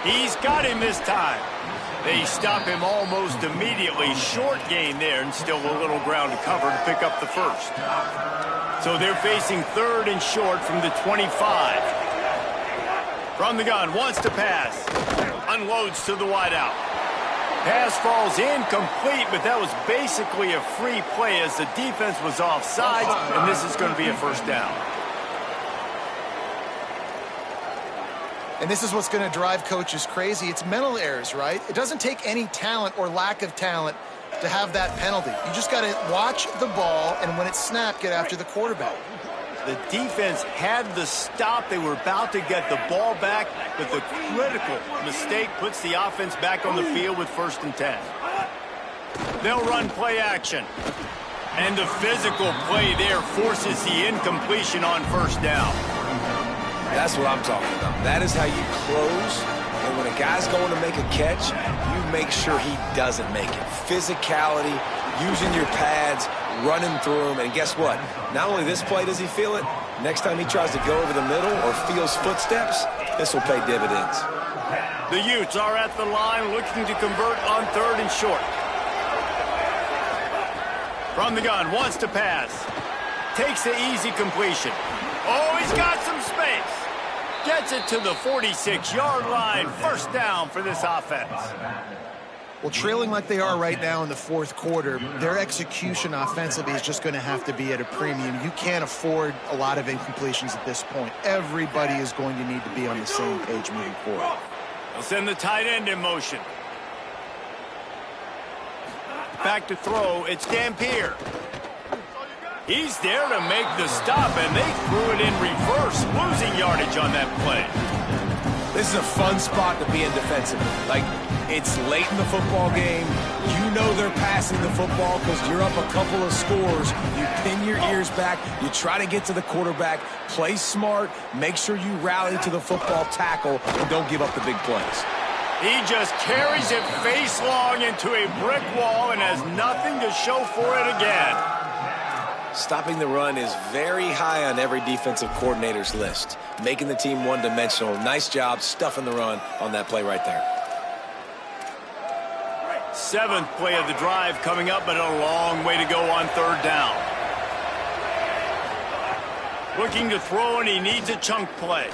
He's got him this time. They stop him almost immediately. Short gain there, and still a little ground to cover to pick up the first. So they're facing 3rd and short from the 25. From the gun, wants to pass. Unloads to the wideout. Pass falls incomplete, but that was basically a free play as the defense was offside, and this is going to be a first down. And this is what's going to drive coaches crazy. It's mental errors, right? It doesn't take any talent or lack of talent to have that penalty. You just got to watch the ball, and when it's snapped, get after the quarterback. The defense had the stop. They were about to get the ball back, but the critical mistake puts the offense back on the field with 1st and 10. They'll run play action. And the physical play there forces the incompletion on 1st down. That's what I'm talking about. That is how you close. And when a guy's going to make a catch, you make sure he doesn't make it. Physicality, using your pads, running through him. And guess what? Not only this play does he feel it, next time he tries to go over the middle or feels footsteps, this will pay dividends. The Utes are at the line looking to convert on 3rd and short. From the gun, wants to pass. Takes the easy completion. Oh, he's got some space. Gets it to the 46-yard line. 1st down for this offense. Well, trailing like they are right now in the fourth quarter, their execution offensively is just going to have to be at a premium. You can't afford a lot of incompletions at this point. Everybody is going to need to be on the same page moving forward. They'll send the tight end in motion. Back to throw, it's Dampier. He's there to make the stop, and they threw it in reverse, losing yardage on that play. This is a fun spot to be in defensively. Like, it's late in the football game. You know they're passing the football because you're up a couple of scores. You pin your ears back. You try to get to the quarterback. Play smart. Make sure you rally to the football tackle and don't give up the big plays. He just carries it face long into a brick wall and has nothing to show for it again. Stopping the run is very high on every defensive coordinator's list. Making the team one-dimensional. Nice job stuffing the run on that play right there. 7th play of the drive coming up, but a long way to go on 3rd down. Looking to throw, and he needs a chunk play.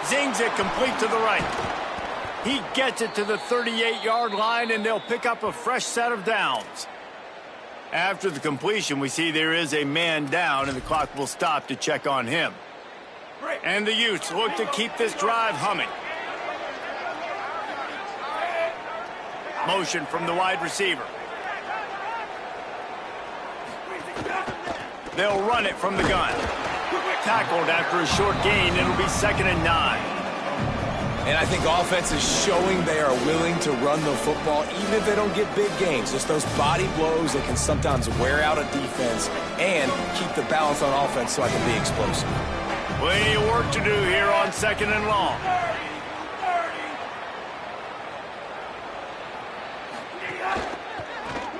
Zings it complete to the right. He gets it to the 38-yard line, and they'll pick up a fresh set of downs. After the completion, we see there is a man down, and the clock will stop to check on him. And the Utes look to keep this drive humming. Motion from the wide receiver. They'll run it from the gun. Tackled after a short gain. It'll be 2nd and 9. And I think offense is showing they are willing to run the football, even if they don't get big gains. Just those body blows that can sometimes wear out a defense and keep the balance on offense so I can be explosive. Plenty of work to do here on 2nd and long.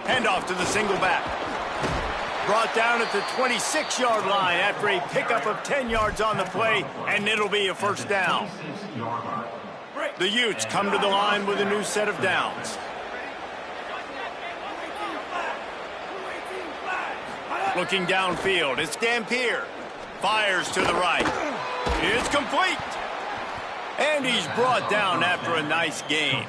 Handoff to the single back. Brought down at the 26-yard line after a pickup of 10 yards on the play, and it'll be a first down. The Utes come to the line with a new set of downs. Looking downfield, it's Dampier. Fires to the right. It's complete. And he's brought down after a nice gain.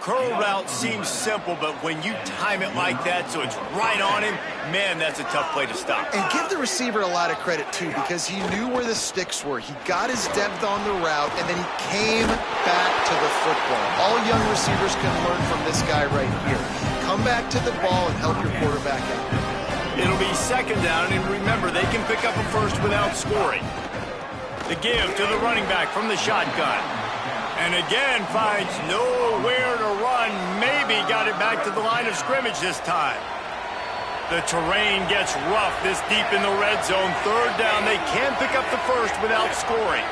Curl route seems simple, but when you time it like that so it's right on him, man, that's a tough play to stop. And give the receiver a lot of credit, too, because he knew where the sticks were. He got his depth on the route, and then he came back to the football. All young receivers can learn from this guy right here. Come back to the ball and help your quarterback out. It'll be second down, and remember, they can pick up a first without scoring. The give to the running back from the shotgun. And again finds nowhere to run. Maybe got it back to the line of scrimmage this time. The terrain gets rough this deep in the red zone. Third down, they can pick up the first without scoring.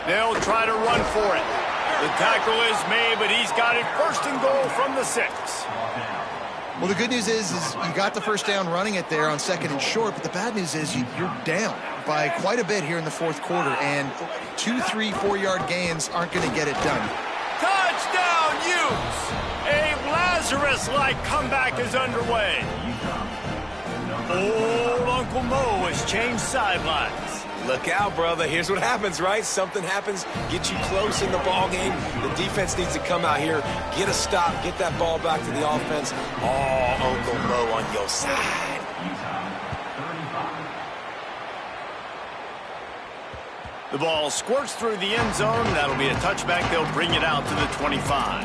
They'll try to run for it. The tackle is made, but he's got it first and goal from the 6. Well, the good news is you got the first down running it there on second and short, but the bad news is you're down by quite a bit here in the fourth quarter, and 2, 3, 4-yard gains aren't going to get it done. Touchdown, Utes! A Lazarus-like comeback is underway. Old Uncle Mo has changed sidelines. Look out, brother. Here's what happens, right? Something happens, get you close in the ball game. The defense needs to come out here, get a stop, get that ball back to the offense. Oh, Uncle Mo on your side. The ball squirts through the end zone. That'll be a touchback. They'll bring it out to the 25.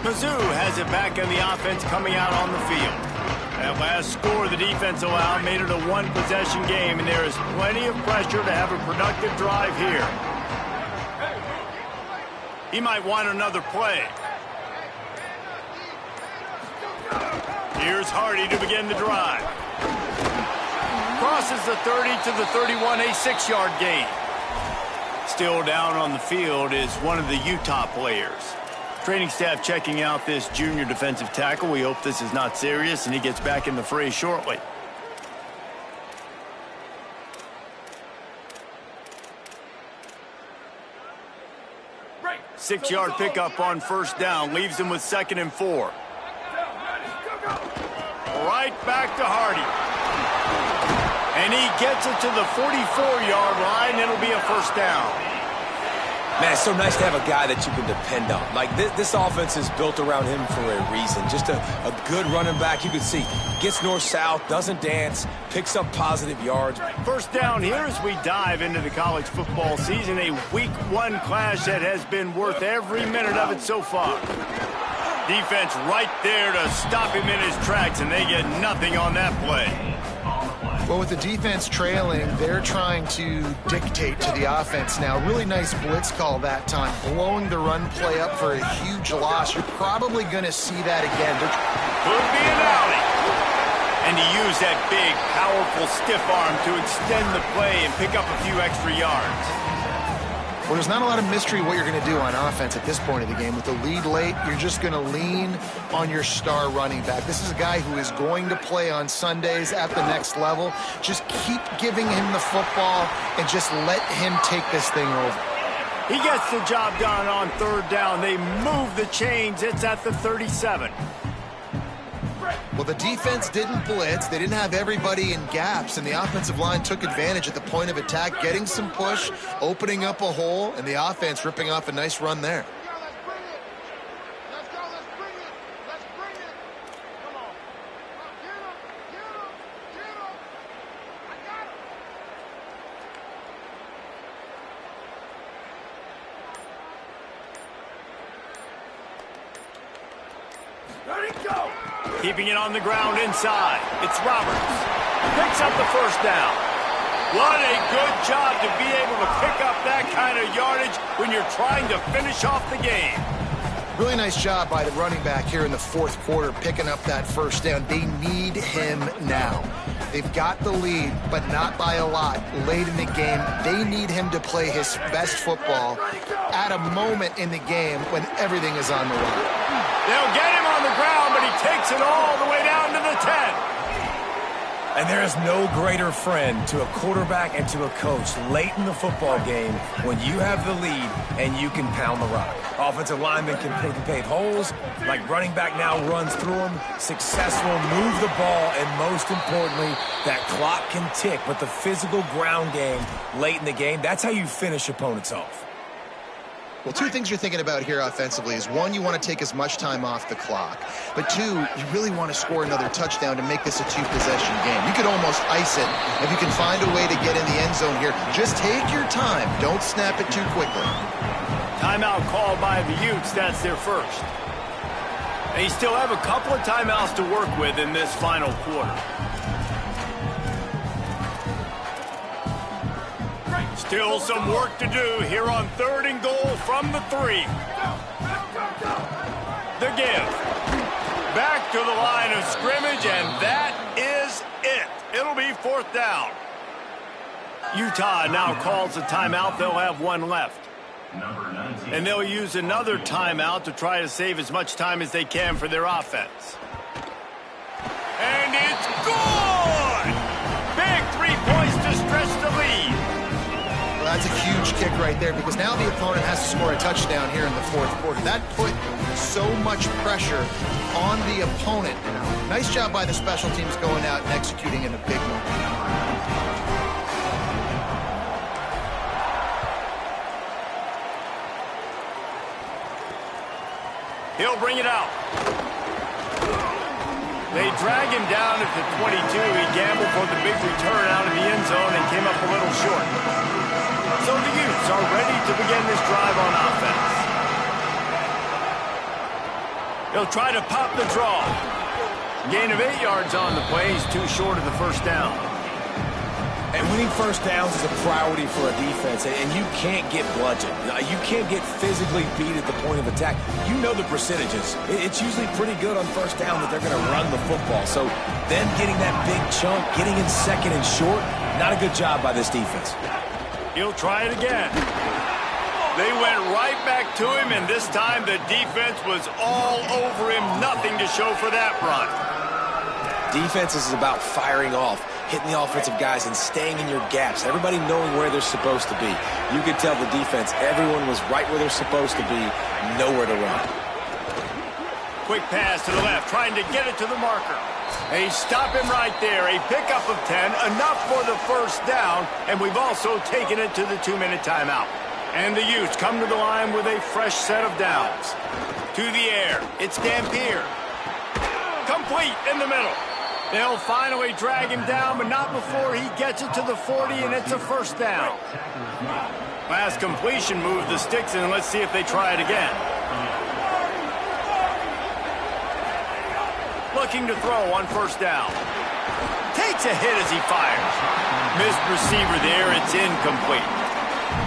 Mizzou has it back in the offense coming out on the field. That last score the defense allowed made it a one-possession game, and there is plenty of pressure to have a productive drive here. He might want another play. Here's Hardy to begin the drive. Crosses the 30 to the 31, a 6-yard gain. Still down on the field is one of the Utah players. Training staff checking out this junior defensive tackle. We hope this is not serious and he gets back in the fray shortly. Right. 6-yard pickup on first down leaves him with 2nd and 4. Right back to Hardy. And he gets it to the 44-yard line. It'll be a first down. Man, it's so nice to have a guy that you can depend on. Like, this offense is built around him for a reason. Just a good running back. You can see, gets north-south, doesn't dance, picks up positive yards. First down here as we dive into the college football season. A week 1 clash that has been worth every minute of it so far. Defense right there to stop him in his tracks, and they get nothing on that play. Well, with the defense trailing, they're trying to dictate to the offense now. Really nice blitz call that time, blowing the run play up for a huge loss. You're probably going to see that again. Could be an alley. And he used that big, powerful, stiff arm to extend the play and pick up a few extra yards. Well, there's not a lot of mystery what you're going to do on offense at this point of the game. With the lead late, you're just going to lean on your star running back. This is a guy who is going to play on Sundays at the next level. Just keep giving him the football and just let him take this thing over. He gets the job done on third down. They move the chains. It's at the 37. Well, the defense didn't blitz. They didn't have everybody in gaps, and the offensive line took advantage at the point of attack, getting some push, opening up a hole, and the offense ripping off a nice run there. Keeping it on the ground inside. It's Roberts. Picks up the first down. What a good job to be able to pick up that kind of yardage when you're trying to finish off the game. Really nice job by the running back here in the fourth quarter, picking up that first down. They need him now. They've got the lead, but not by a lot late in the game. They need him to play his best football at a moment in the game when everything is on the line. They'll get him on the ground, but he takes it all the way down to the 10. And there is no greater friend to a quarterback and to a coach late in the football game when you have the lead and you can pound the rock. Offensive linemen can pave holes, like running back now runs through them, successful, move the ball, and most importantly, that clock can tick. But the physical ground game late in the game, that's how you finish opponents off. Well, two things you're thinking about here offensively is, one, you want to take as much time off the clock. But two, you really want to score another touchdown to make this a two-possession game. You could almost ice it if you can find a way to get in the end zone here. Just take your time. Don't snap it too quickly. Timeout called by the Utes. That's their first. They still have a couple of timeouts to work with in this final quarter. Still some work to do here on 3rd and goal from the 3. The give. Back to the line of scrimmage, and that is it. It'll be 4th down. Utah now calls a timeout. They'll have one left. And they'll use another timeout to try to save as much time as they can for their offense. And it's good! Big 3 points to stretch the lead. Well, that's a huge kick right there, because now the opponent has to score a touchdown here in the 4th quarter. That put so much pressure on the opponent. Nice job by the special teams going out and executing in a big moment. He'll bring it out. They drag him down at the 22. He gambled for the big return out of the end zone and came up a little short. So the Utes are ready to begin this drive on offense. He'll try to pop the draw. Gain of 8 yards on the play. He's too short of the first down. And winning first downs is a priority for a defense, and you can't get bludgeoned. You can't get physically beat at the point of attack. You know the percentages. It's usually pretty good on first down that they're going to run the football. So then getting that big chunk, getting in 2nd and short, not a good job by this defense. He'll try it again. They went right back to him, and this time the defense was all over him. Nothing to show for that run. Defense is about firing off, hitting the offensive guys and staying in your gaps. Everybody knowing where they're supposed to be. You could tell the defense, everyone was right where they're supposed to be, nowhere to run. Quick pass to the left, trying to get it to the marker. They stop him right there. A pickup of 10, enough for the first down, and we've also taken it to the 2-minute timeout. And the Utes come to the line with a fresh set of downs. To the air, it's Dampier. Complete in the middle. They'll finally drag him down, but not before he gets it to the 40, and it's a first down. Last completion moved the sticks, and let's see if they try it again. Looking to throw on first down. Takes a hit as he fires. Missed receiver there, it's incomplete.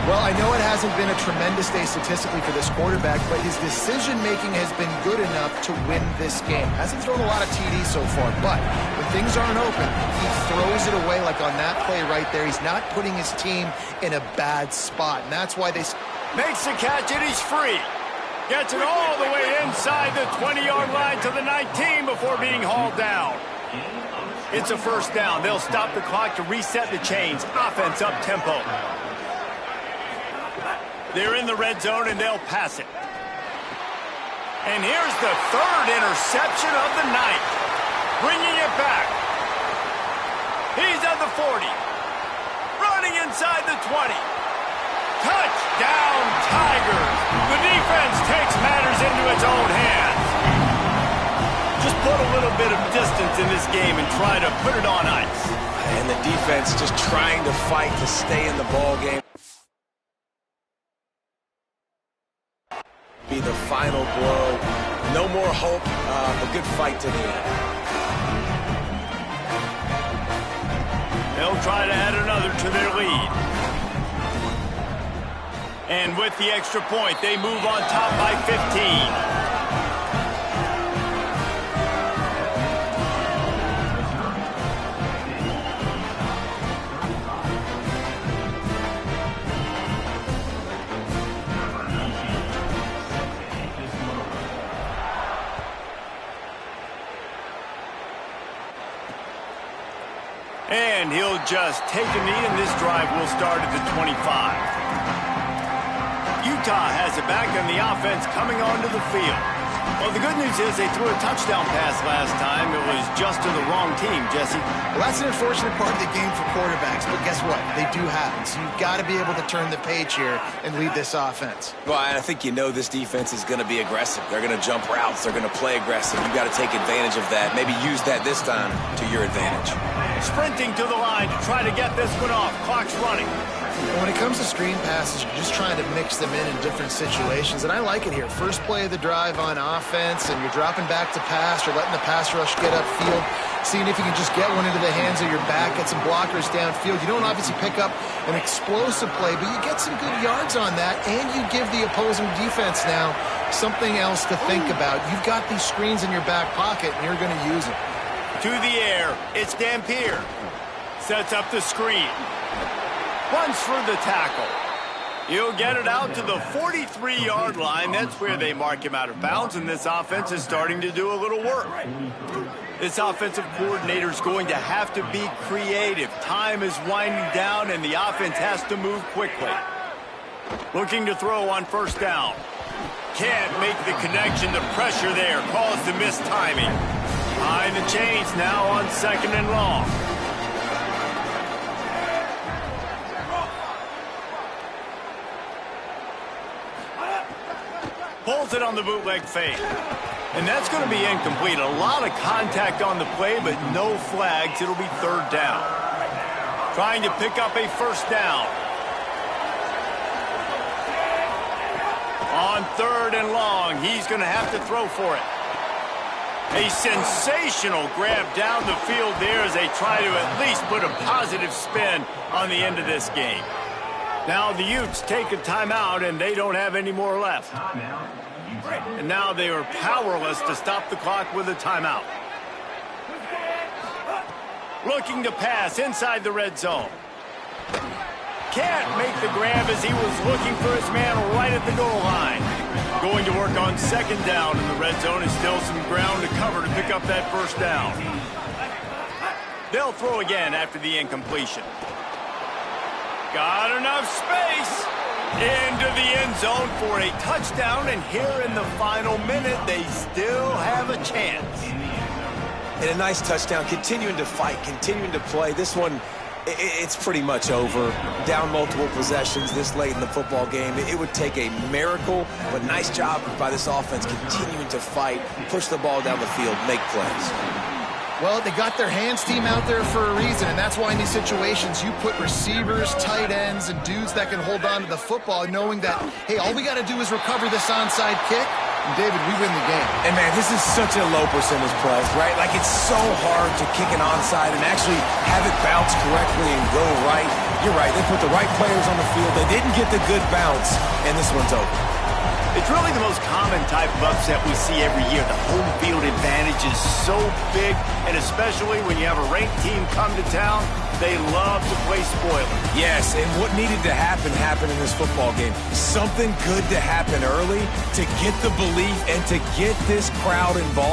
Well, I know it hasn't been a tremendous day statistically for this quarterback, but his decision-making has been good enough to win this game. Hasn't thrown a lot of TDs so far, but when things aren't open, he throws it away like on that play right there. He's not putting his team in a bad spot, and that's why they... Makes the catch, and he's free. Gets it all the way inside the 20-yard line to the 19 before being hauled down. It's a first down. They'll stop the clock to reset the chains. Offense up tempo. They're in the red zone, and they'll pass it. And here's the 3rd interception of the night. Bringing it back. He's at the 40. Running inside the 20. Touchdown, Tigers. The defense takes matters into its own hands. Just put a little bit of distance in this game and try to put it on ice. And the defense just trying to fight to stay in the ball game. Be the final blow. No more hope. A good fight to the end. They'll try to add another to their lead. And with the extra point, they move on top by 15. And he'll just take a knee, and this drive will start at the 25. Utah has it back, and the offense coming onto the field. Well, the good news is they threw a touchdown pass last time. It was just to the wrong team, Jesse. Well, that's an unfortunate part of the game for quarterbacks, but guess what? They do happen. So you've got to be able to turn the page here and lead this offense. Well, I think this defense is going to be aggressive. They're going to jump routes. They're going to play aggressive. You've got to take advantage of that. Maybe use that this time to your advantage. Sprinting to the line to try to get this one off. Clock's running. When it comes to screen passes, you're just trying to mix them in different situations, and I like it here. First play of the drive on offense, and you're dropping back to pass. You're letting the pass rush get upfield, seeing if you can just get one into the hands of your back, get some blockers downfield. You don't obviously pick up an explosive play, but you get some good yards on that, and you give the opposing defense now something else to think about. You've got these screens in your back pocket, and you're going to use them. To the air, it's Dampier. Sets up the screen. Runs for the tackle. He'll get it out to the 43-yard line. That's where they mark him out of bounds, and this offense is starting to do a little work. This offensive coordinator is going to have to be creative. Time is winding down, and the offense has to move quickly. Looking to throw on first down. Can't make the connection. The pressure there caused the missed timing. Behind the chains now on second and long. Pulls it on the bootleg fake. And that's going to be incomplete. A lot of contact on the play, but no flags. It'll be third down. Trying to pick up a first down. On third and long, he's going to have to throw for it. A sensational grab down the field there as they try to at least put a positive spin on the end of this game. Now the Utes take a timeout, and they don't have any more left. And now they are powerless to stop the clock with a timeout. Looking to pass inside the red zone. Can't make the grab as he was looking for his man right at the goal line. Going to work on second down in the red zone, and still some ground to cover to pick up that first down. They'll throw again after the incompletion. Got enough space into the end zone for a touchdown, and here in the final minute, they still have a chance. And a nice touchdown, continuing to fight, continuing to play. This one, it's pretty much over. Down multiple possessions this late in the football game. It would take a miracle, but nice job by this offense continuing to fight, push the ball down the field, make plays. Well, they got their hands team out there for a reason, and that's why in these situations you put receivers, tight ends, and dudes that can hold on to the football, knowing that, hey, all we got to do is recover this onside kick, and David, we win the game. And man, this is such a low percentage play, right? Like, it's so hard to kick an onside and actually have it bounce correctly and go right. You're right, they put the right players on the field. They didn't get the good bounce, and this one's over. It's really the most common type of upset we see every year. The home field advantage is so big, and especially when you have a ranked team come to town, they love to play spoiler. Yes, and what needed to happen happened in this football game. Something good to happen early to get the belief and to get this crowd involved.